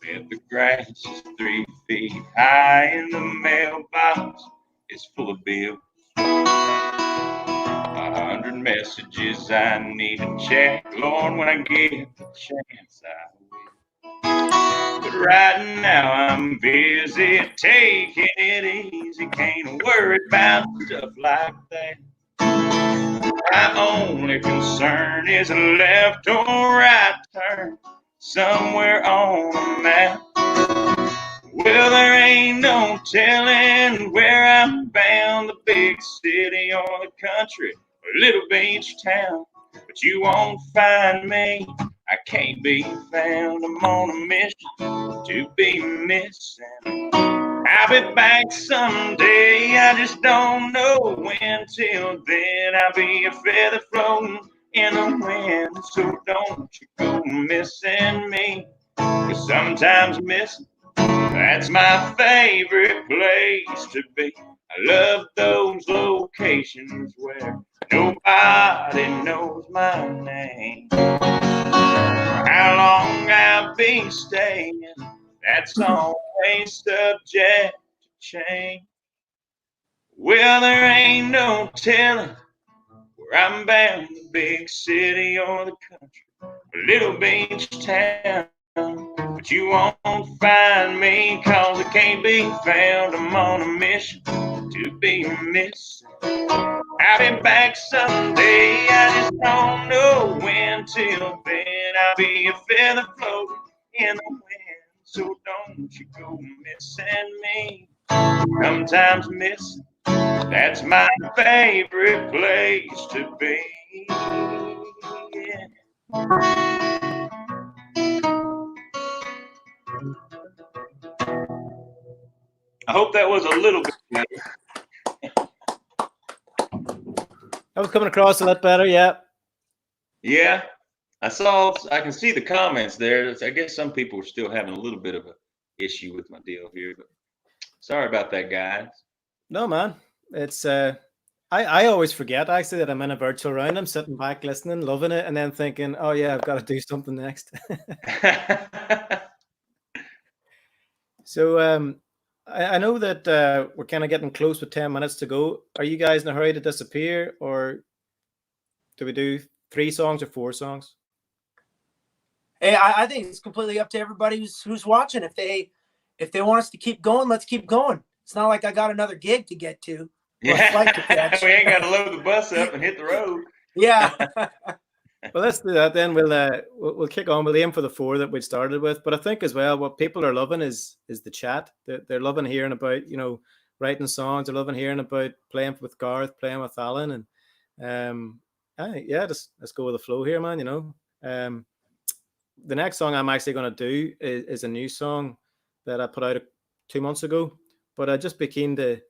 If the grass is 3 feet high and the mailbox is full of bills, 100 messages I need to check, Lord, when I get the chance I will. But right now I'm busy taking it easy, can't worry about stuff like that. My only concern is a left or right turn somewhere on the map. Well, there ain't no telling where I'm bound, the big city or the country, or little beach town, but you won't find me. I can't be found. I'm on a mission to be missing. I'll be back someday. I just don't know when. Till then, I'll be a feather floating in the wind. So don't you go missing me. 'Cause sometimes missing, that's my favorite place to be. I love those locations where nobody knows my name. How long I'll be staying, that's always subject to change. Well, there ain't no telling where I'm bound, the big city or the country, a little beach town. But you won't find me, 'cause I can't be found. I'm on a mission to be missing. I'll be back someday, I just don't know when. Till then, I'll be a feather floating in the wind. So don't you go missing me. Sometimes missing, that's my favorite place to be. Yeah. I hope that was a little bit better. That was coming across a lot better, yeah. Yeah, I can see the comments there. I guess some people are still having a little bit of an issue with my deal here, but sorry about that, guys. No, man. It's I always forget actually that I'm in a virtual round. I'm sitting back listening, loving it, and then thinking, oh yeah, I've got to do something next. So I know that we're kind of getting close with 10 minutes to go. Are you guys in a hurry to disappear, or do we do 3 songs or 4 songs? Hey, I think it's completely up to everybody who's watching. If they want us to keep going, let's keep going. It's not like I got another gig to get to. Yeah, we ain't got to load the bus up and hit the road. Yeah. Well, let's do that then. We'll kick on. We'll aim for the 4 that we started with. But I think as well, what people are loving is the chat. They're loving hearing about, writing songs. They're loving hearing about playing with Garth, playing with Alan, and let's go with the flow here, man. The next song I'm actually going to do is a new song that I put out 2 months ago. But I'd just be keen to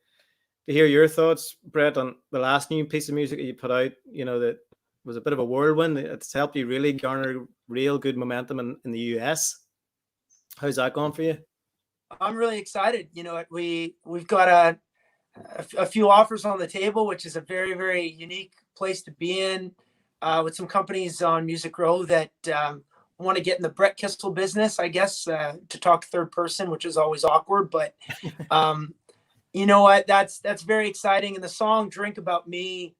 hear your thoughts, Brett, on the last new piece of music that you put out, that was a bit of a whirlwind. It's helped you really garner real good momentum in the US. How's that going for you? I'm really excited. We've got a few offers on the table, which is a very, very unique place to be in, with some companies on Music Row that want to get in the Brett Kissel business, I guess, to talk third person, which is always awkward. But you know what? That's very exciting. And the song "Drink About Me,"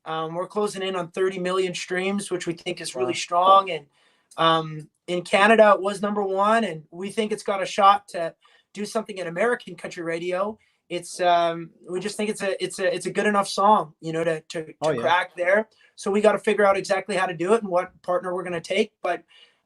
we're closing in on 30 million streams, which we think is really strong. And in Canada, it was #1, and we think it's got a shot to do something in American country radio. It's we just think it's a good enough song, to crack there. So we got to figure out exactly how to do it and what partner we're going to take. But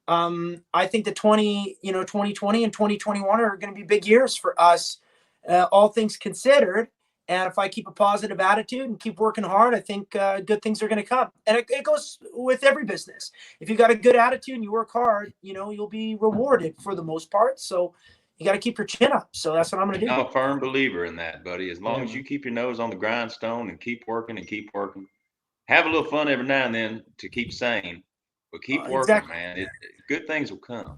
I think the 2020 and 2021 are going to be big years for us, all things considered. And if I keep a positive attitude and keep working hard, I think good things are going to come. And it goes with every business. If you got a good attitude and you work hard, you'll be rewarded for the most part. So you got to keep your chin up. So that's what I'm going to do. I'm a firm believer in that, buddy. As long as you keep your nose on the grindstone and keep working, have a little fun every now and then to keep sane, but keep working, exactly. Man. Good things will come.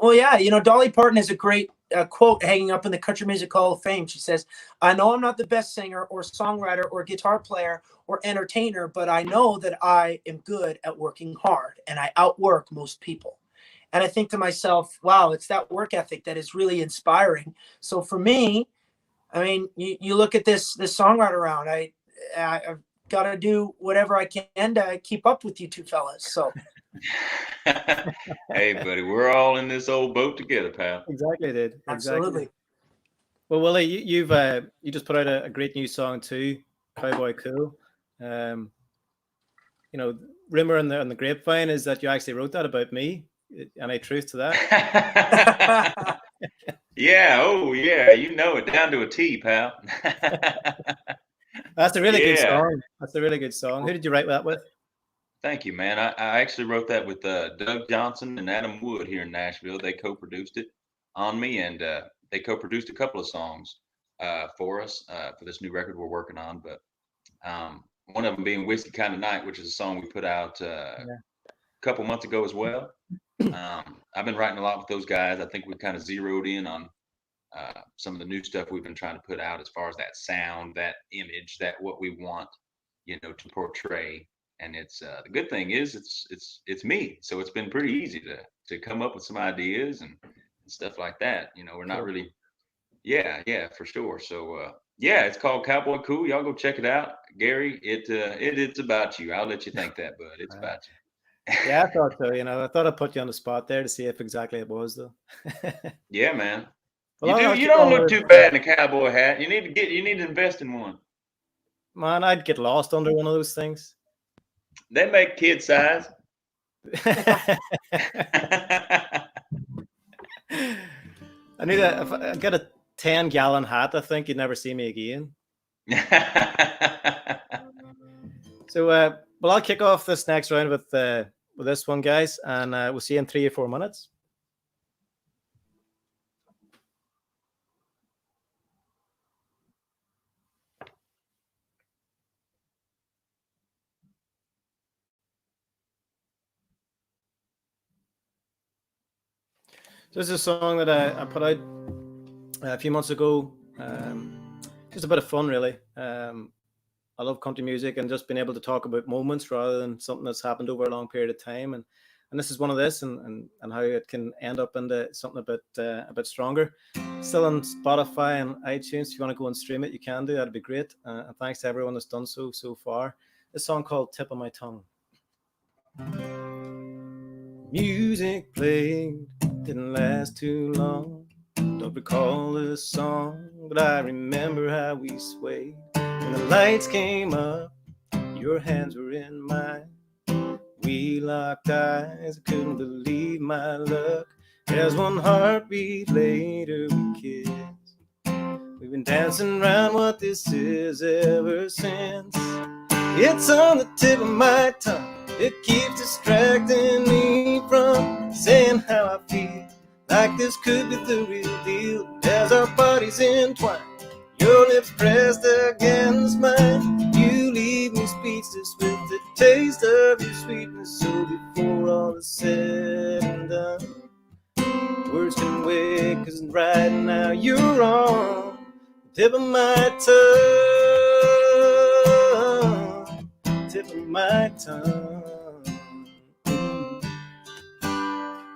Well, yeah. Dolly Parton has a great quote hanging up in the Country Music Hall of Fame. She says, "I know I'm not the best singer or songwriter or guitar player or entertainer, but I know that I am good at working hard and I outwork most people." And I think to myself, wow, it's that work ethic that is really inspiring. So for me, I mean, you look at this songwriter round, I've got to do whatever I can to keep up with you two fellas. So. Hey, buddy, we're all in this old boat together, pal. Exactly, dude. Absolutely. Exactly. Well, Willie, you just put out a great new song too, "Cowboy Cool." Rumor on the grapevine is that you actually wrote that about me. Any truth to that? Yeah. Oh, yeah. You know it down to a T, pal. That's a really good song. That's a really good song. Who did you write that with? Thank you, man. I actually wrote that with Doug Johnson and Adam Wood here in Nashville. They co-produced it on me, and they co-produced a couple of songs for us for this new record we're working on. But one of them being "Whiskey Kind of Night," which is a song we put out a couple months ago as well. I've been writing a lot with those guys. I think we kind of zeroed in on some of the new stuff we've been trying to put out as far as that sound, that image, that what we want, to portray. And it's the good thing is it's me, so it's been pretty easy to come up with some ideas and stuff like that. We're not really, yeah, for sure. So yeah, it's called Cowboy Cool. Y'all go check it out, Gary. It's about you. I'll let you think that, bud. It's about you. Yeah, I thought so. I thought I'd put you on the spot there to see if exactly it was, though. Yeah, man. Well, You don't look too bad in a cowboy hat. You need to invest in one. Man, I'd get lost under one of those things. They make kid size. I need if I get a 10-gallon hat, I think you'd never see me again. So, well, I'll kick off this next round with this one, guys, and we'll see you in 3 or 4 minutes. So this is a song that I put out a few months ago. Just a bit of fun, really. I love country music and just being able to talk about moments rather than something that's happened over a long period of time. And this is one of this, and how it can end up into something a bit stronger. Still on Spotify and iTunes. If you want to go and stream it, you can do. That'd be great. And thanks to everyone that's done so far. This song called "Tip of My Tongue." Music played, didn't last too long. Don't recall the song, but I remember how we swayed. When the lights came up, your hands were in mine. We locked eyes, I couldn't believe my luck. As one heartbeat later we kissed. We've been dancing around what this is ever since. It's on the tip of my tongue. It keeps distracting me from saying how I feel. Like this could be the real deal. As our bodies entwine, your lips pressed against mine. You leave me speechless with the taste of your sweetness. So before all is said and done, words can wait, 'cause right now you're on the tip of my tongue. Tip of my tongue.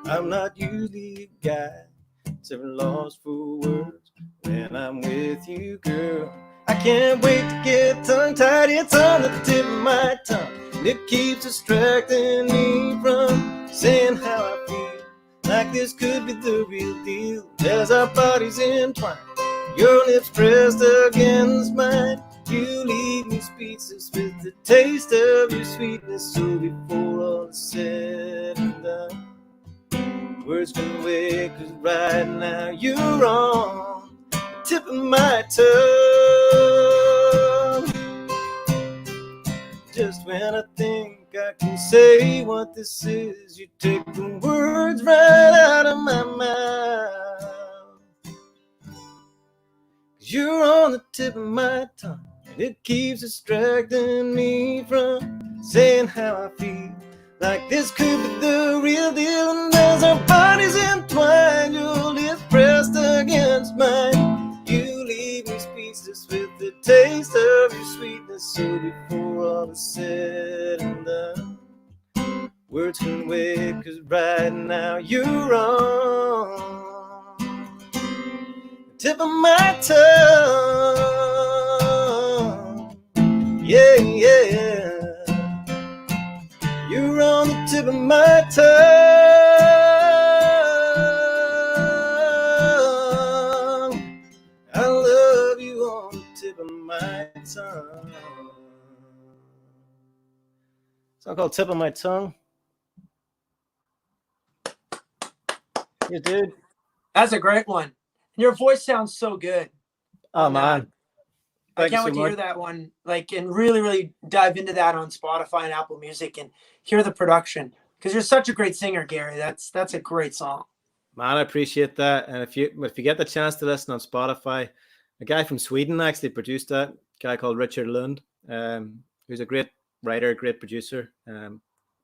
I'm not usually a guy that's ever lost for words. When I'm with you, girl, I can't wait to get tongue-tied. It's on the tip of my tongue, and it keeps distracting me from saying how I feel. Like this could be the real deal. As our bodies entwine, your lips pressed against mine. You leave me speechless with the taste of your sweetness. So before all is said and done, words can wait, 'cause right now you're on the tip of my tongue. Just when I think I can say what this is, you take the words right out of my mouth. 'Cause you're on the tip of my tongue, and it keeps distracting me from saying how I feel. Like this could be the real deal. And as our bodies entwine, your lips pressed against mine. You leave me speechless with the taste of your sweetness. So before all is said and done, words can wait, 'cause right now you're on the tip of my tongue. Yeah, yeah. You're on the tip of my tongue. I love you on the tip of my tongue. Song called "Tip of My Tongue." Yeah, dude. That's a great one. Your voice sounds so good. Oh man. I Thank you can't so wait to much. hear that one, like, and really, really dive into that on Spotify and Apple Music and hear the production. Because you're such a great singer, Gary. That's a great song. Man, I appreciate that. And if you get the chance to listen on Spotify, a guy from Sweden actually produced that. A guy called Richard Lund, who's a great writer, great producer. If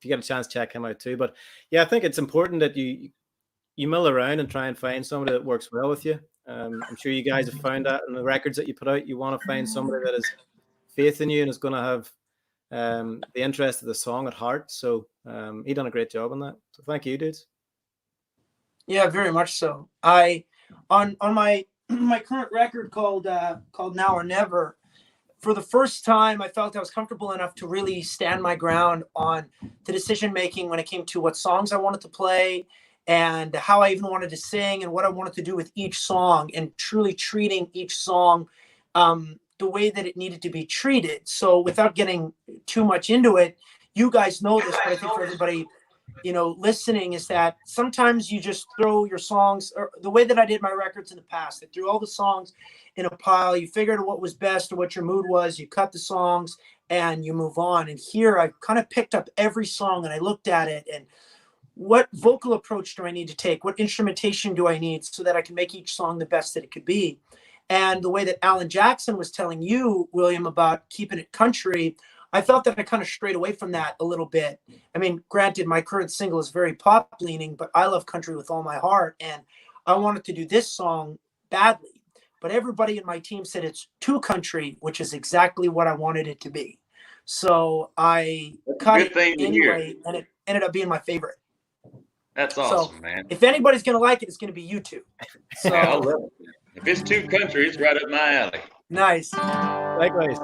you get a chance, check him out too. But yeah, I think it's important that you mill around and try and find somebody that works well with you. I'm sure you guys have found that in the records that you put out. You want to find somebody that has faith in you and is going to have the interest of the song at heart. So he done a great job on that. So thank you, dudes. Yeah, very much so. I on my my current record called Now or Never. For the first time, I felt I was comfortable enough to really stand my ground on the decision making when it came to what songs I wanted to play and how I even wanted to sing and what I wanted to do with each song, and truly treating each song the way that it needed to be treated. So without getting too much into it, you guys know this, but I think for everybody, listening, is that sometimes you just throw your songs, or the way that I did my records in the past, I threw all the songs in a pile. You figured what was best or what your mood was, you cut the songs and you move on. And here I kind of picked up every song and I looked at it and what vocal approach do I need to take? What instrumentation do I need so that I can make each song the best that it could be? And the way that Alan Jackson was telling you, William, about keeping it country, I felt that I kind of strayed away from that a little bit. I mean, granted, my current single is very pop leaning, but I love country with all my heart. And I wanted to do this song badly. But everybody in my team said it's too country, which is exactly what I wanted it to be. So I cut it anyway, and it ended up being my favorite. That's awesome, man. If anybody's going to like it, it's going to be you two. So, yeah, I love it. If it's too country, it's right up my alley. Nice. Likewise.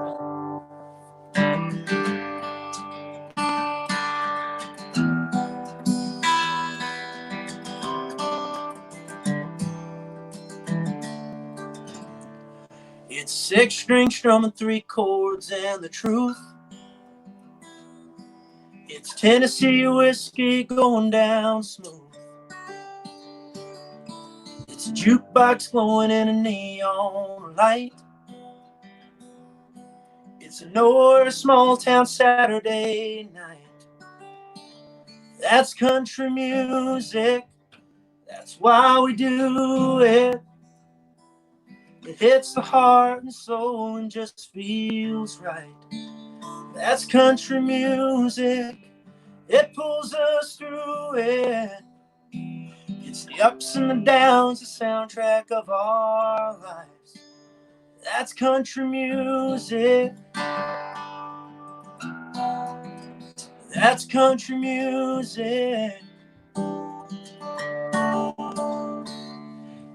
It's 6-string strumming 3 chords and the truth. It's Tennessee whiskey going down smooth. It's a jukebox glowing in a neon light. It's a nowhere small town Saturday night. That's country music. That's why we do it. It hits the heart and soul and just feels right. That's country music. It pulls us through it. It's the ups and the downs, the soundtrack of our lives. That's country music. That's country music.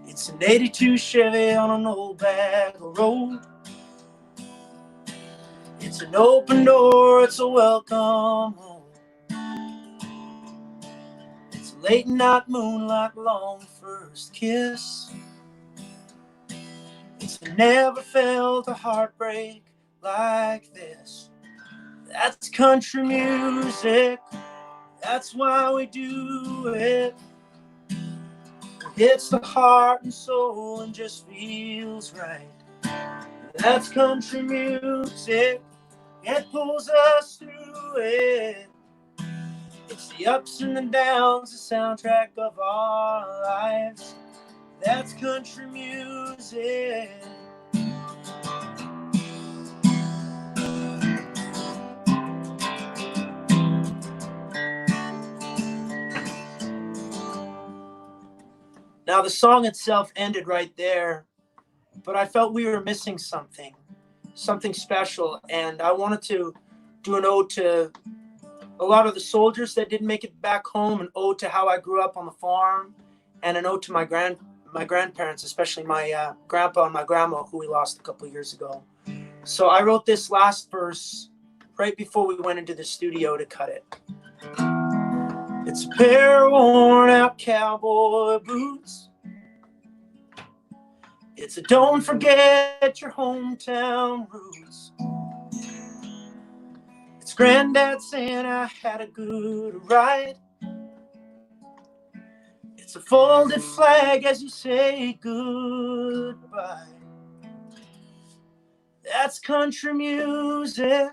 It's an 82 Chevy on an old back road. It's an open door, it's a welcome home. It's a late night moonlight, long first kiss. It's never felt a heartbreak like this. That's country music. That's why we do it. It hits the heart and soul and just feels right. That's country music. It pulls us through it. It's the ups and the downs, the soundtrack of our lives. That's country music. Now, the song itself ended right there, but I felt we were missing something special. And I wanted to do an ode to a lot of the soldiers that didn't make it back home, an ode to how I grew up on the farm, and an ode to my grandparents, especially my grandpa and my grandma, who we lost a couple of years ago. So I wrote this last verse right before we went into the studio to cut it. It's a pair of worn out cowboy boots. It's a don't forget your hometown roots. It's granddad saying I had a good ride. It's a folded flag as you say goodbye. That's country music.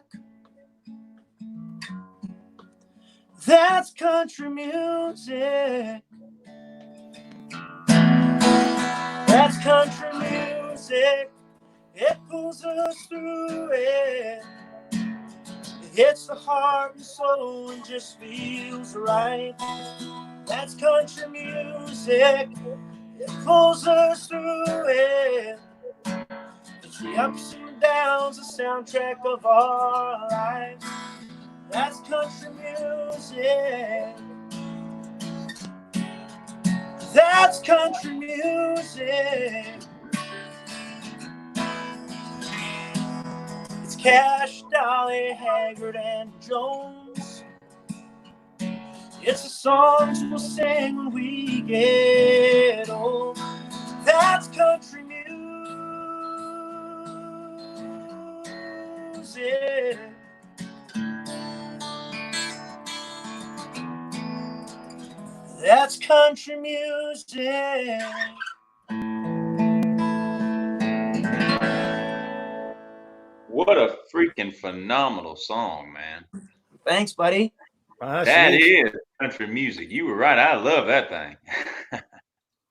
That's country music. That's country music. It pulls us through it. It hits the heart and soul and just feels right. That's country music. It pulls us through it. It's the ups and downs, the soundtrack of our lives. That's country music. That's country music. It's Cash, Dolly, Haggard, and Jones. It's the songs we'll sing when we get old. That's country music. That's country music. What a freaking phenomenal song, man. Thanks, buddy. That is country music. You were right. I love that thing.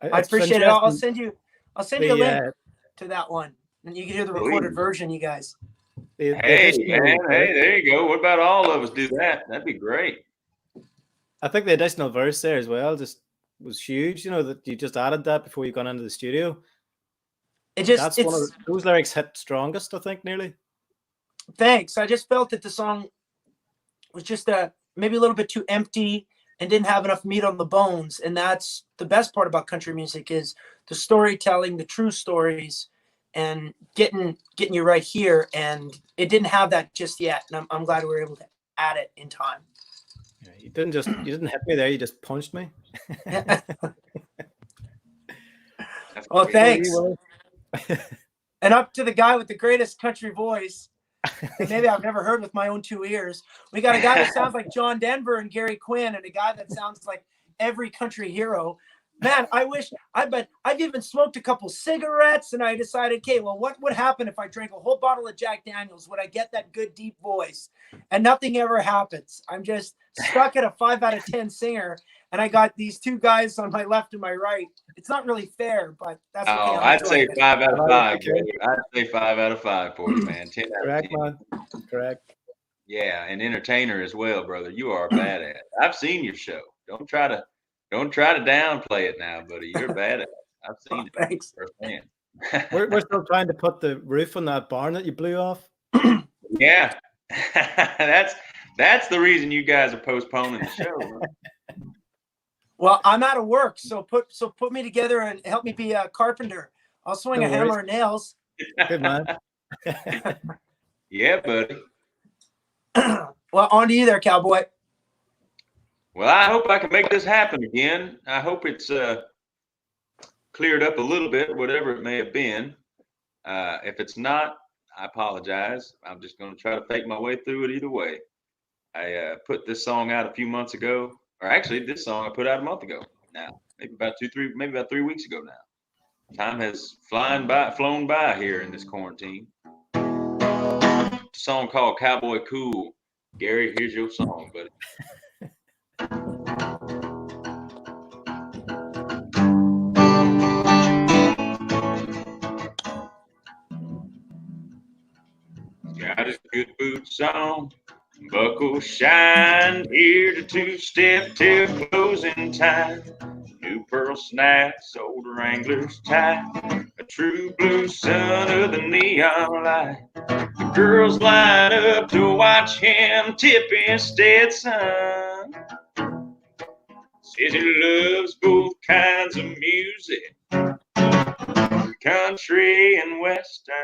I appreciate it. I'll send you a link to that one, and you can hear the recorded version, you guys. Hey, man. Hey, there you go. What about all of us do that? That'd be great. I think the additional verse there as well just was huge. You know, that you just added that before you got into the studio. That's one of those lyrics hit strongest, I think, nearly. Thanks. I just felt that the song was just maybe a little bit too empty and didn't have enough meat on the bones. And that's the best part about country music is the storytelling, the true stories, and getting you right here. And it didn't have that just yet. And I'm glad we were able to add it in time. Yeah, you didn't hit me there. You just punched me. Well, thanks. And up to the guy with the greatest country voice, maybe I've never heard with my own two ears. We got a guy that sounds like John Denver and Gary Quinn, and a guy that sounds like every country hero. Man, I've even smoked a couple cigarettes, and I decided, okay, well, what would happen if I drank a whole bottle of Jack Daniels? Would I get that good deep voice? And nothing ever happens. I'm just stuck at a 5 out of 10 singer, and I got these two guys on my left and my right. It's not really fair, but that's okay. Oh, I'd say 5 out of 5. I'd say 5 out of 5 for you, man. 10 out of 10. Man. Correct. Yeah, an entertainer as well, brother. You are a badass. I've seen your show. Don't try to downplay it now, buddy. You're a badass. I've seen it. Thanks. Firsthand. We're still trying to put the roof on that barn that you blew off. Yeah. That's the reason you guys are postponing the show. Huh? Well, I'm out of work, so put me together and help me be a carpenter. I'll swing a hammer and nails. Good man. Yeah, buddy. Well, on to you there, cowboy. Well, I hope I can make this happen again. I hope it's cleared up a little bit, whatever it may have been. If it's not, I apologize. I'm just going to try to fake my way through it either way. I put this song out a few months ago, or actually this song I put out a month ago now, maybe about 3 weeks ago now. Time has flown by here in this quarantine. It's a song called Cowboy Cool. Gary, here's your song, buddy. Got his good boots on, buckle shine, here to two-step till closing time. New pearl snaps, old Wranglers tie, a true blue son of the neon light. The girls line up to watch him tip his Stetson. Says he loves both kinds of music, country and western.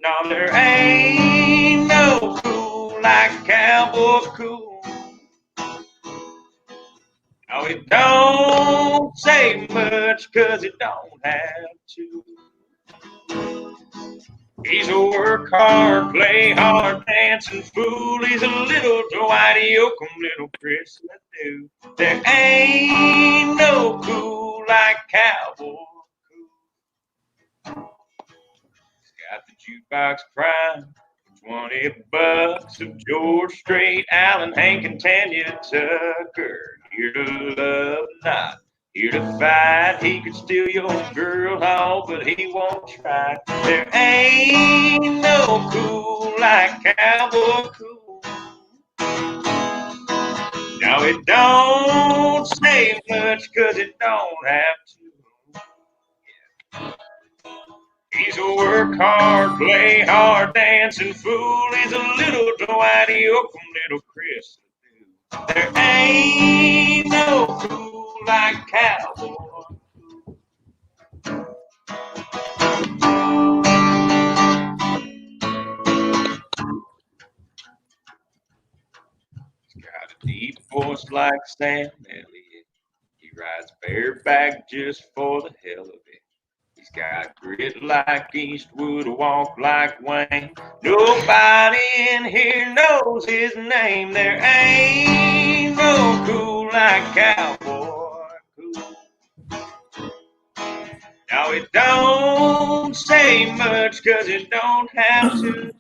No, there ain't no cool like cowboy cool. No, it don't say much 'cause it don't have to. He's a work hard, play hard, dancing fool. He's a little Dwight Yoakam, little Chris LeDoux. There ain't no cool like cowboy cool. He's got the jukebox prime. $20 of George Strait, Allen, Hank, and Tanya Tucker. Here to love, not here to fight. He could steal your girl, oh, but he won't try. There ain't no cool like cowboy cool. Now it don't say much, 'cause it don't have to. He's a work hard, play hard, dancing fool. He's a little Dwight Yoakam, little Chris. There ain't no fool like cowboy. He's got a deep voice like Sam Elliott. He rides bareback just for the hell of it. He's got grit like Eastwood, walk like Wayne. Nobody in here knows his name. There ain't no cool like cowboy cool. Now it don't say much, 'cause it don't have to.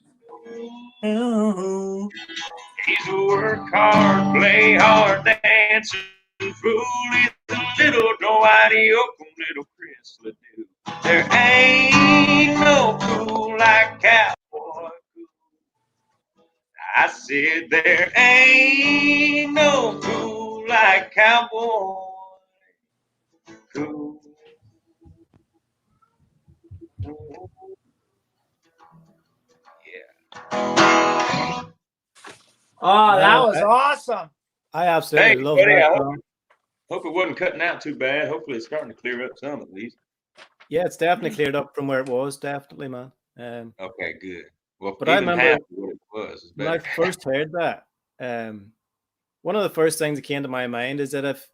He's a work hard, play hard, dancing fool. He's a little Dwight Yoakam, little Chris Ledoux. There ain't no cool like cowboy cool. I said there ain't no cool like cowboy cool. Yeah. Oh, that was awesome. I absolutely Thanks, love buddy. that I song. hope it wasn't cutting out too bad. Hopefully it's starting to clear up some at least. Yeah, it's definitely cleared up from where it was, definitely, man. Okay, good. Well, But I even remember half of what it was is when I better. first heard that, one of the first things that came to my mind is that if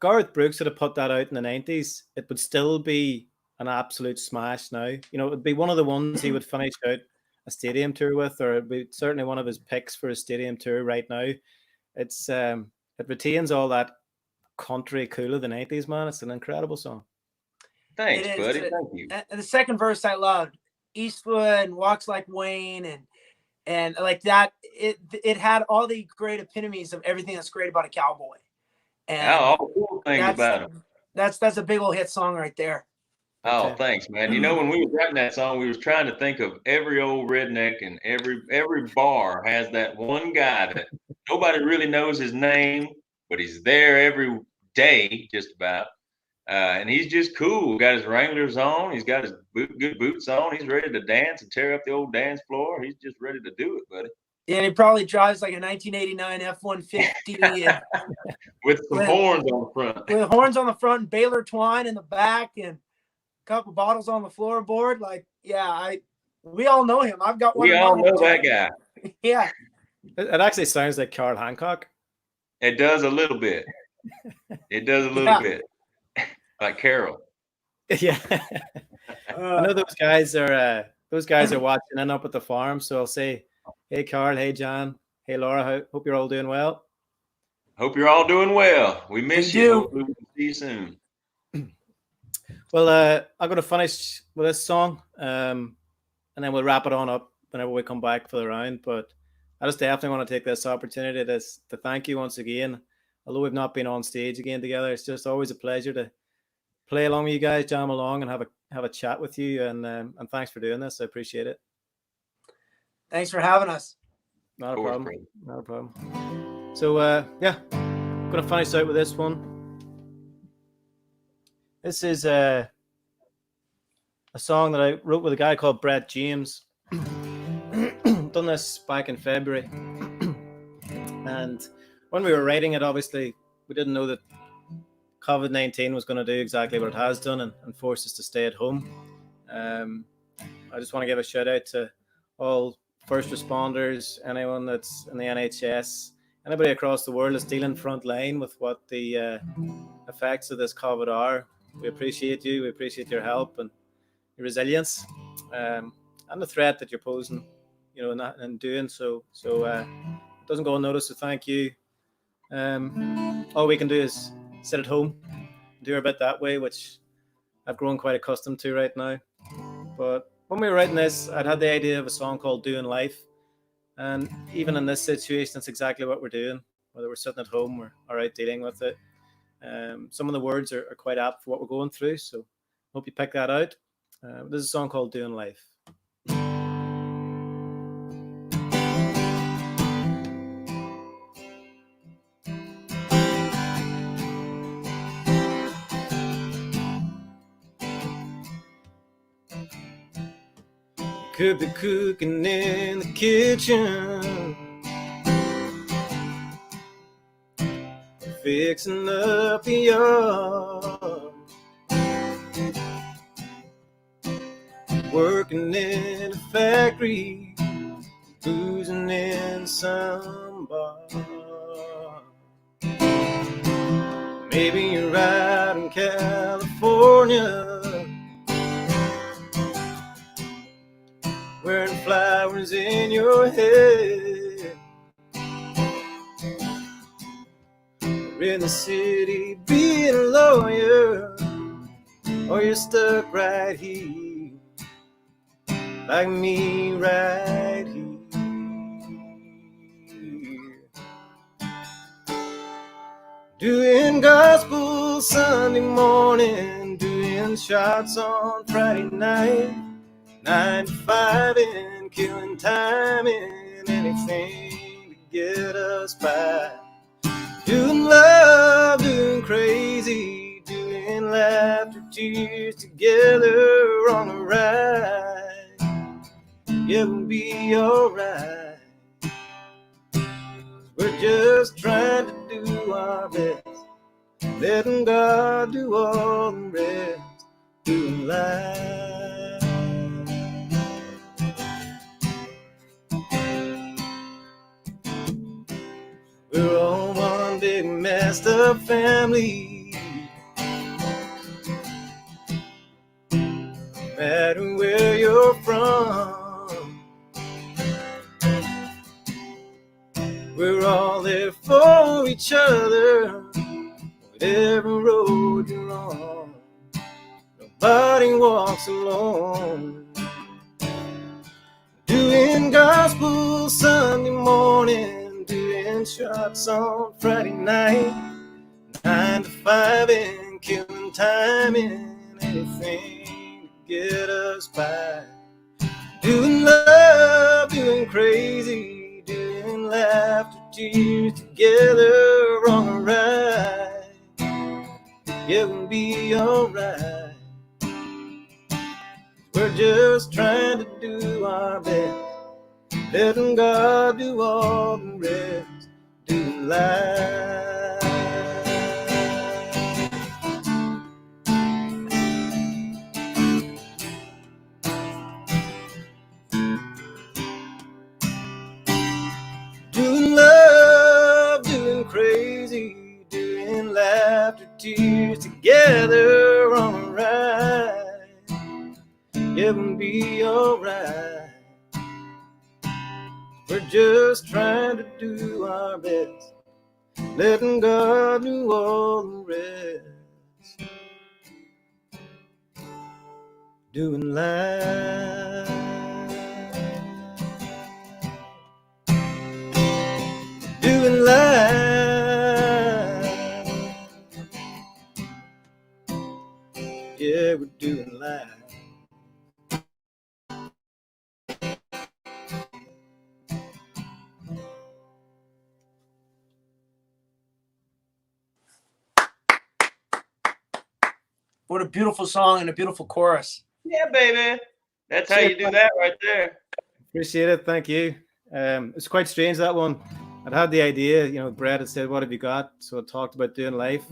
Garth Brooks had have put that out in the 90s, it would still be an absolute smash now. You know, it would be one of the ones he would finish out a stadium tour with, or it'd be certainly one of his picks for a stadium tour right now. It's it retains all that country cool of the 90s, man. It's an incredible song. Thanks, buddy. Thank you. And the second verse I loved. Eastwood and Walks Like Wayne and like that. It had all the great epitomes of everything that's great about a cowboy. And all the cool things about him. That's a big old hit song right there. Oh, thanks, man. You know, when we were writing that song, we was trying to think of every old redneck, and every bar has that one guy that nobody really knows his name, but he's there every day, just about. And he's just cool. Got his Wranglers on. He's got his good boots on. He's ready to dance and tear up the old dance floor. He's just ready to do it, buddy. And he probably drives like a 1989 F-150 with some horns on the front. With horns on the front and Baylor twine in the back and a couple bottles on the floorboard. Like, yeah, we all know him. I've got one. We all know that guy. Yeah. It actually sounds like Carl Hancock. It does a little bit. It does a little bit. Like Carol. Yeah. I know those guys are watching in up at the farm, so I'll say, hey Carl, hey John, hey Laura, hope you're all doing well. Hope you're all doing well. We miss you. Hopefully we can see you soon. Well, I'm gonna finish with this song, and then we'll wrap it on up whenever we come back for the round. But I just definitely want to take this opportunity to thank you once again. Although we've not been on stage again together, it's just always a pleasure to play along with you guys, jam along, and have a chat with you. And thanks for doing this. I appreciate it. Thanks for having us. Not a problem. Not a problem. So yeah, I'm gonna finish out with this one. This is a song that I wrote with a guy called Brett James. Done this back in February, and when we were writing it, obviously we didn't know that COVID-19 was going to do exactly what it has done and force us to stay at home. I just want to give a shout out to all first responders, anyone that's in the NHS, anybody across the world that's dealing front line with what the effects of this COVID are. We appreciate you. We appreciate your help and your resilience, and the threat that you're posing, you know, in doing so. So it doesn't go unnoticed. So thank you. All we can do is sit at home, do our bit that way, which I've grown quite accustomed to right now. But when we were writing this, I'd had the idea of a song called Doing Life. And even in this situation, it's exactly what we're doing, whether we're sitting at home or out dealing with it. Some of the words are quite apt for what we're going through. So hope you pick that out. This is a song called Doing Life. Could be cooking in the kitchen, fixing up the yard, working in a factory, boozing in some bar. Maybe you're out in California, wearing flowers in your head, or in the city being a lawyer, or you're stuck right here, like me right here. Doing gospel Sunday morning, doing shots on Friday night, 9 to 5 and killing time in anything to get us by. Doing love, doing crazy, doing laughter, tears together on the ride. Yeah, we'll be alright. We're just trying to do our best, letting God do all the rest, doing life. We're all one big messed up family, no matter where you're from. We're all there for each other, whatever road you're on. Nobody walks alone. Doing gospel Sunday morning, doing shots on Friday night, 9 to 5 and killing time in anything to get us by. Doing love, doing crazy, doing laughter, tears together on the ride. Yeah, we'll be alright. We're just trying to do our best, letting God do all the rest, doing life. Doing love, doing crazy, doing laughter, tears together on a ride. Yeah, we'll be alright. We're just trying to do our best, letting God do all the rest, doing life. Doing life. Yeah, we're doing life. What a beautiful song and a beautiful chorus. Yeah, baby. That's how you do that right there. Appreciate it. Thank you. It's quite strange, that one. I'd had the idea, you know, Brad had said, what have you got? So I talked about doing life.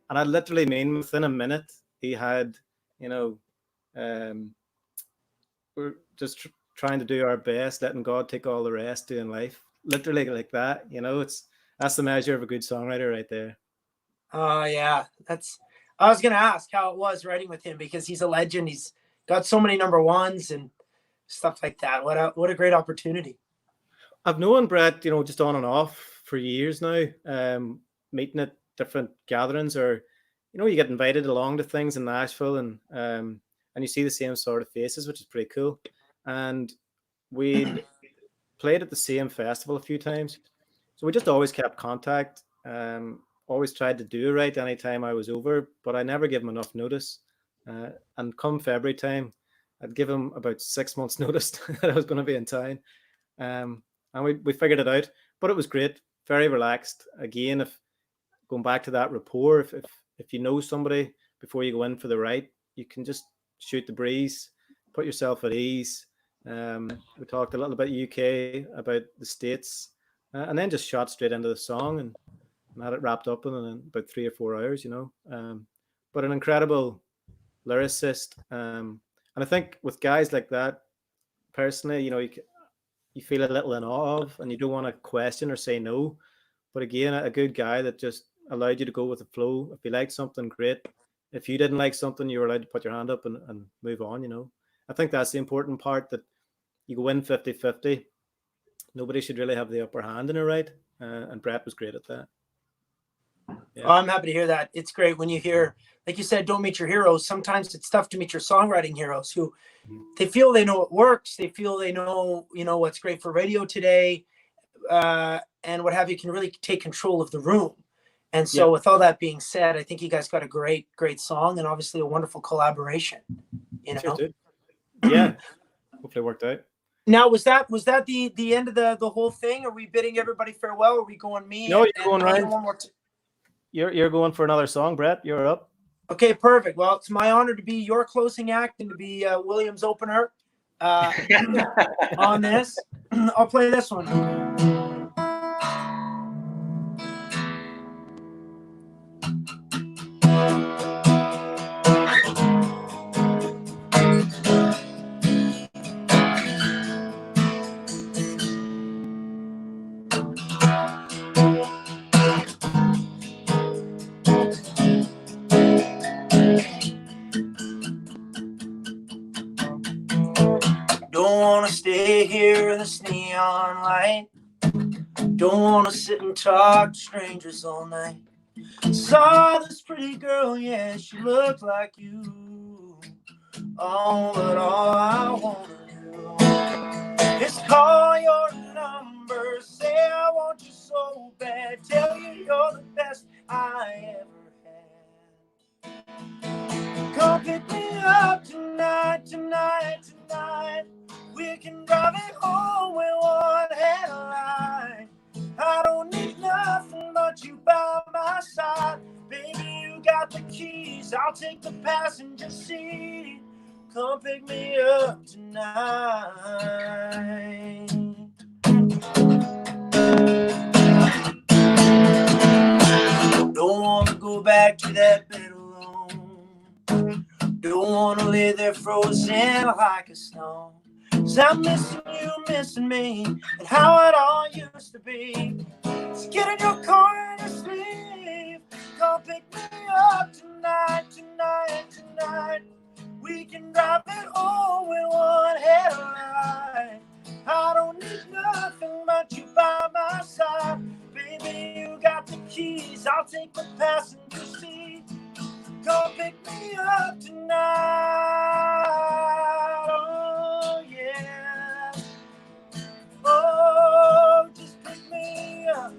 And I literally mean within a minute, he had, you know, we're just trying to do our best, letting God take all the rest, doing life. Literally like that, you know, that's the measure of a good songwriter right there. Oh, yeah. I was going to ask how it was writing with him, because he's a legend. He's got so many number ones and stuff like that. What a great opportunity. I've known Brett, you know, just on and off for years now, meeting at different gatherings, or, you know, you get invited along to things in Nashville. And and you see the same sort of faces, which is pretty cool. And we'd played at the same festival a few times, so we just always kept contact. Always tried to do it right anytime I was over, but I never gave him enough notice. And come February time, I'd give him about 6 months notice that I was going to be in town. And we figured it out, but it was great, very relaxed. Again, if going back to that rapport, if you know somebody before you go in for the right, you can just shoot the breeze, put yourself at ease. We talked a little bit UK, about the States, and then just shot straight into the song and had it wrapped up in about 3 or 4 hours, but an incredible lyricist. And I think with guys like that, personally, you feel a little in awe of, and you don't want to question or say no. But again, a good guy that just allowed you to go with the flow. If you liked something, great. If you didn't like something, you were allowed to put your hand up and move on. I think that's the important part, that you go in 50-50. Nobody should really have the upper hand in a right. And Brett was great at that. Yeah. Oh, I'm happy to hear that. It's great when you hear, like you said, don't meet your heroes. Sometimes it's tough to meet your songwriting heroes who they feel they know it works. They feel they know, what's great for radio today, and what have you, can really take control of the room. And so with all that being said, I think you guys got a great, great song and obviously a wonderful collaboration. Cheers, dude. Yeah. Hopefully it worked out. Now, was that the end of the whole thing? Are we bidding everybody farewell? Or are we going me? No, you're going right. One more You're going for another song, Brett. You're up. Okay, perfect. Well, it's my honor to be your closing act and to be William's opener on this. I'll play this one. Stay here in this neon light. Don't want to sit and talk to strangers all night. Saw this pretty girl, yeah, she looked like you. Oh, but all I want to do is call your number, say I want you so bad, tell you you're the best I ever had. Come pick me up tonight, tonight, tonight. We can drive it home with one headlight. I don't need nothing but you by my side. Baby, you got the keys, I'll take the passenger seat. Come pick me up tonight. Don't want to go back to that bed alone. Don't want to lay there frozen like a stone. 'Cause I'm missing you, missing me, and how it all used to be. So get in your car and your sleep. Come pick me up tonight, tonight, tonight. We can drive it home with one headlight. I don't need nothing but you by my side. Baby, you got the keys, I'll take the passenger seat. Come pick me up tonight. Oh, yeah. Oh, just pick me up.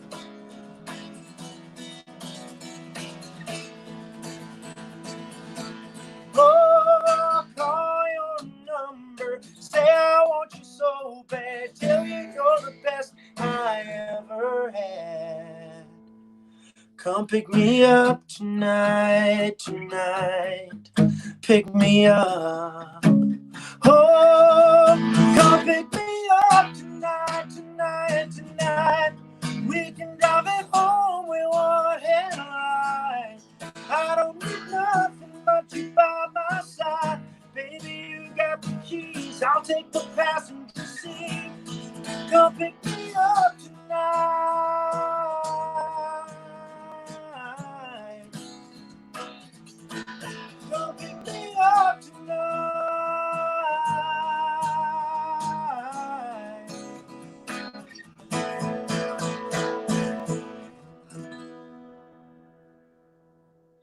Oh, call your number, say I want you so bad, tell you you're the best I ever had. Come pick me up tonight, tonight. Pick me up. Oh, come pick me up tonight, tonight, tonight. We can drive it home with one headlight. I don't need nothing but you by my side. Baby, you got the keys, I'll take the passenger seat. Come pick me up tonight. Come pick me up tonight.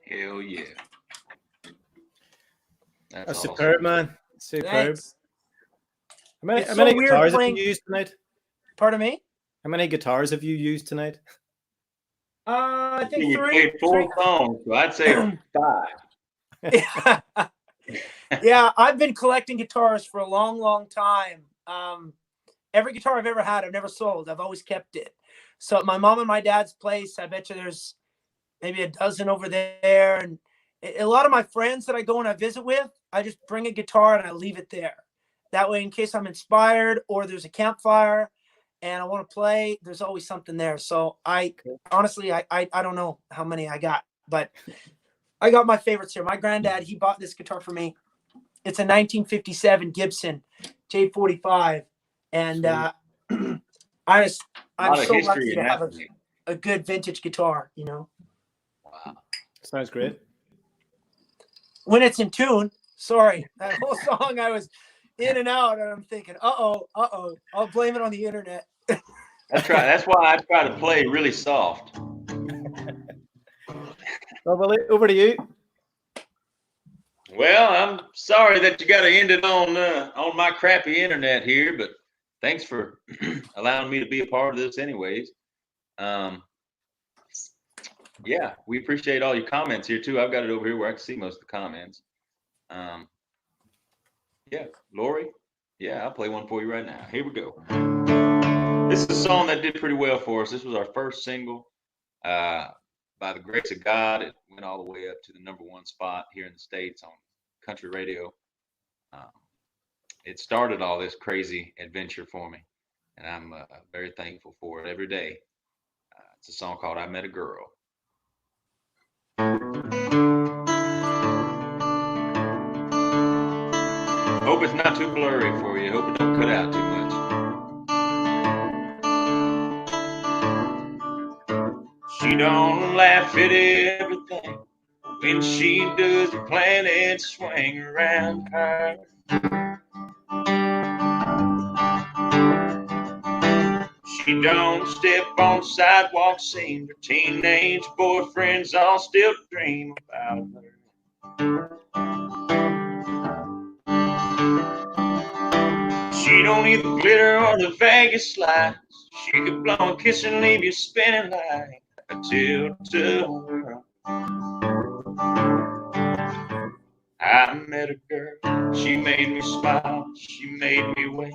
Hell yeah. That's That's awesome. superb, man. Superb. Thanks. How many, It's how so many weird guitars playing- have you used tonight? Pardon me? How many guitars have you used tonight? I think We three. played 4 songs, so I'd say 5. Yeah, I've been collecting guitars for a long, long time. Every guitar I've ever had, I've never sold. I've always kept it. So at my mom and my dad's place, I bet you there's maybe a dozen over there. And a lot of my friends that I go and I visit with, I just bring a guitar and I leave it there. That way, in case I'm inspired or there's a campfire and I want to play, there's always something there. So honestly, I don't know how many I got, but I got my favorites here. My granddad, he bought this guitar for me. It's a 1957 Gibson J45. And I'm so lucky to have a good vintage guitar, you know. Wow. Sounds great. When it's in tune. Sorry, that whole song I was in and out, and I'm thinking, uh-oh, I'll blame it on the internet. That's right. That's why I try to play really soft. Well, Willie, over to you. Well, I'm sorry that you got to end it on my crappy internet here, but thanks for allowing me to be a part of this anyways. Yeah, we appreciate all your comments here too. I've got it over here where I can see most of the comments. Yeah, Lori, yeah, I'll play one for you right now. Here we go. This is a song that did pretty well for us. This was our first single. By the grace of God, it went all the way up to the #1 spot here in the States on country radio. It started all this crazy adventure for me, and I'm very thankful for it every day. It's a song called I Met a Girl. Hope it's not too blurry for you. Hope it don't cut out too much. She don't laugh at everything. When she does, the planets swing around her. She don't step on sidewalks, seem her teenage boyfriends all still dream about her. She don't need the glitter or the Vegas lights. She could blow a kiss and leave you spinning like a tilt-a-whirl. I met a girl, she made me smile, she made me wait.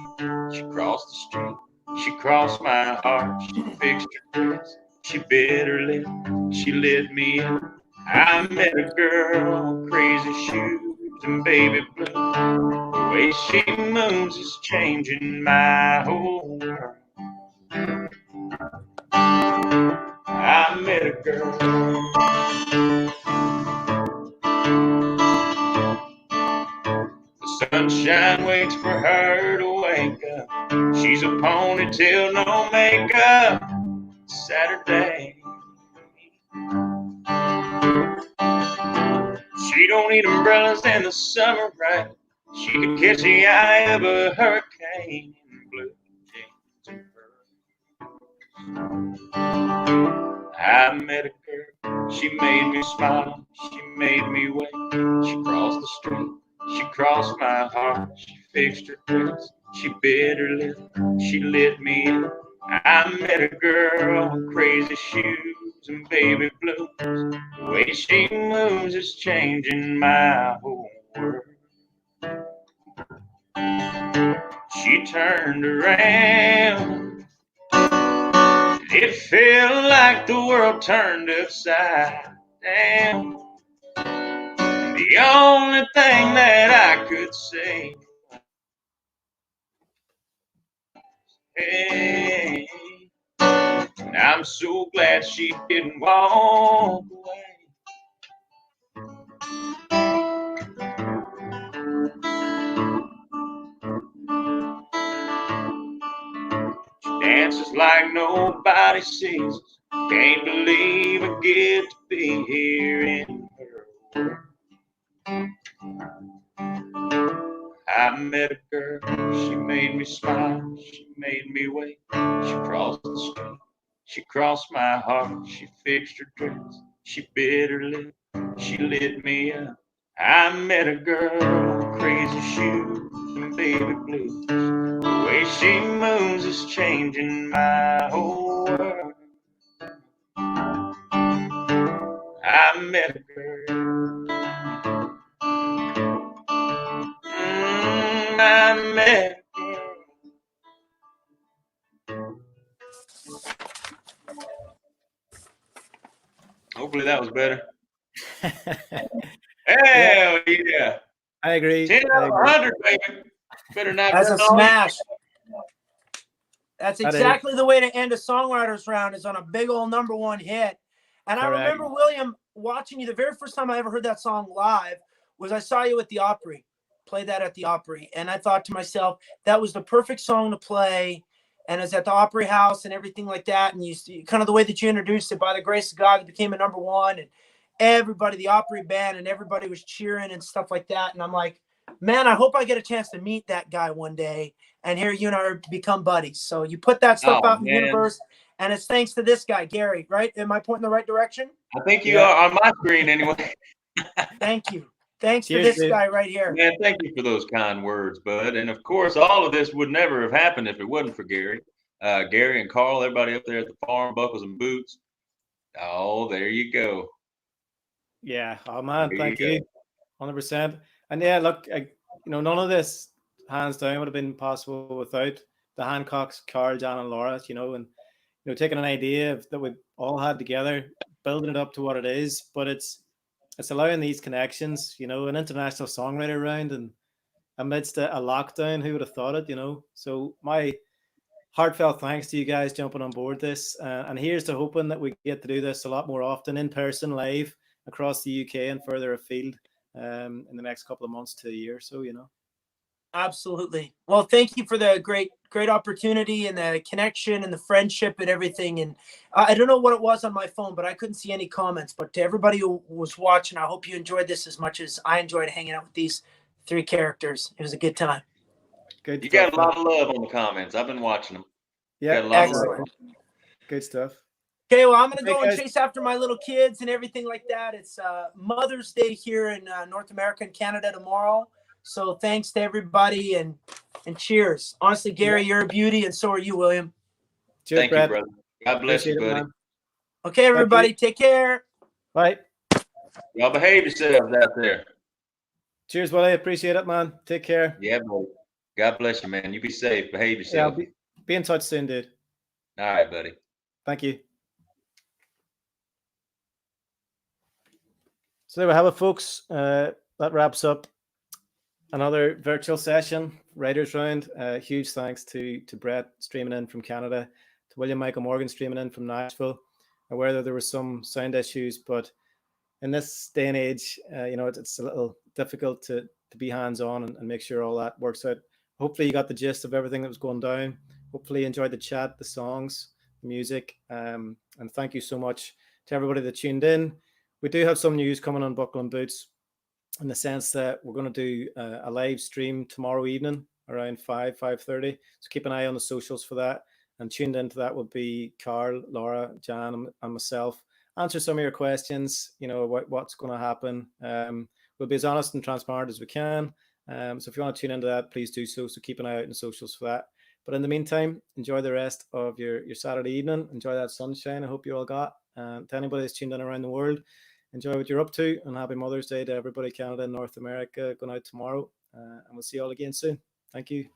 She crossed the street, she crossed my heart. She fixed her dress, she bit her lip, she lit me in. I met a girl, crazy shoes and baby blue. The way she moves is changing my whole world. I met a girl. The sunshine waits for her to wake up. She's a ponytail, no makeup. Saturday. She don't need umbrellas in the summer, right? She could catch the eye of a hurricane in blue jeans and pearls. I met a girl, she made me smile, she made me wait. She crossed the street, she crossed my heart. She fixed her dress, she bit her lip, she lit me in. I met a girl with crazy shoes and baby blues. The way she moves is changing my whole world. She turned around, it felt like the world turned upside down. The only thing that I could say, hey, and I'm so glad she didn't walk away. She dances like nobody sees us. Can't believe I get to be here in her world. I met a girl, she made me smile, she made me wait. She crossed the street, she crossed my heart. She fixed her dress, she bit her lip, she lit me up. I met a girl with crazy shoes and baby blues. The way she moves is changing my whole world. I met a girl. I met a girl. Hopefully that was better. Hell yeah. I agree. 10 out of 100, baby. Better not That's a run all you smash. That's That is. exactly the way to end a songwriters round, is on a big old #1 hit. And I Correct. remember, William, watching you. The very first time I ever heard that song live was I saw you at the Opry, play that at the Opry. And I thought to myself, that was the perfect song to play. And it was at the Opry House and everything like that. And you kind of the way that you introduced it, by the grace of God, it became a #1. And everybody, the Opry band, and everybody was cheering and stuff like that. And I'm like, man, I hope I get a chance to meet that guy one day. And here you and I become buddies. So you put that stuff out in the universe, and it's thanks to this guy, Gary, right? Am I pointing in the right direction? I think you are on my screen anyway. Thank you. Thanks Cheers, to this dude. guy right here. Man, thank you for those kind words, bud. And of course, all of this would never have happened if it wasn't for Gary. Gary and Carl, everybody up there at the farm, Buckles and Boots. Oh, there you go. Yeah. Oh man, There thank you you. 100%. And yeah, look, none of this, hands down, would have been possible without the Hancocks, Carl, Jan, and Laura. And taking an idea that we all had together, building it up to what it is. But it's allowing these connections. An international songwriter round, and amidst a lockdown, who would have thought it? So my heartfelt thanks to you guys jumping on board this. And here's to hoping that we get to do this a lot more often, in person, live across the UK and further afield in the next couple of months to a year. So, Absolutely. Well, thank you for the great opportunity and the connection and the friendship and everything. And I don't know what it was on my phone, but I couldn't see any comments. But to everybody who was watching, I hope you enjoyed this as much as I enjoyed hanging out with these three characters. It was a good time. Good. You got a lot of love on the comments. I've been watching them. Yeah, got a lot of excellent. love. Good stuff. Okay, well, I'm going to go and guys. chase after my little kids and everything like that. It's Mother's Day here in North America and Canada tomorrow. So thanks to everybody, and cheers. Honestly, Gary, you're a beauty, and so are you, William. Cheers, Thank Brett. you, brother. God bless Appreciate you, it, buddy. man. Okay, everybody, take care. Bye. Y'all behave yourselves out there. Cheers, Willie. Appreciate it, man. Take care. Yeah, buddy. God bless you, man. You be safe. Behave Yeah, yourself. I'll be in touch soon, dude. All right, buddy. Thank you. So there we have it, folks. That wraps up another virtual session, Writers Round. Huge thanks to Brett streaming in from Canada, to William Michael Morgan streaming in from Nashville. Aware that there were some sound issues, but in this day and age, it's a little difficult to be hands-on and make sure all that works out. Hopefully you got the gist of everything that was going down. Hopefully you enjoyed the chat, the songs, the music. And thank you so much to everybody that tuned in. We do have some news coming on Buckle and Boots, in the sense that we're going to do a live stream tomorrow evening around 5:30. So keep an eye on the socials for that. And tuned into that will be Carl, Laura, Jan, and myself. Answer some of your questions, what's going to happen. We'll be as honest and transparent as we can. So if you want to tune into that, please do so. So keep an eye out on the socials for that. But in the meantime, enjoy the rest of your Saturday evening. Enjoy that sunshine I hope you all got. And to anybody that's tuned in around the world, enjoy what you're up to. And happy Mother's Day to everybody, Canada and North America, going out tomorrow. And we'll see you all again soon. Thank you.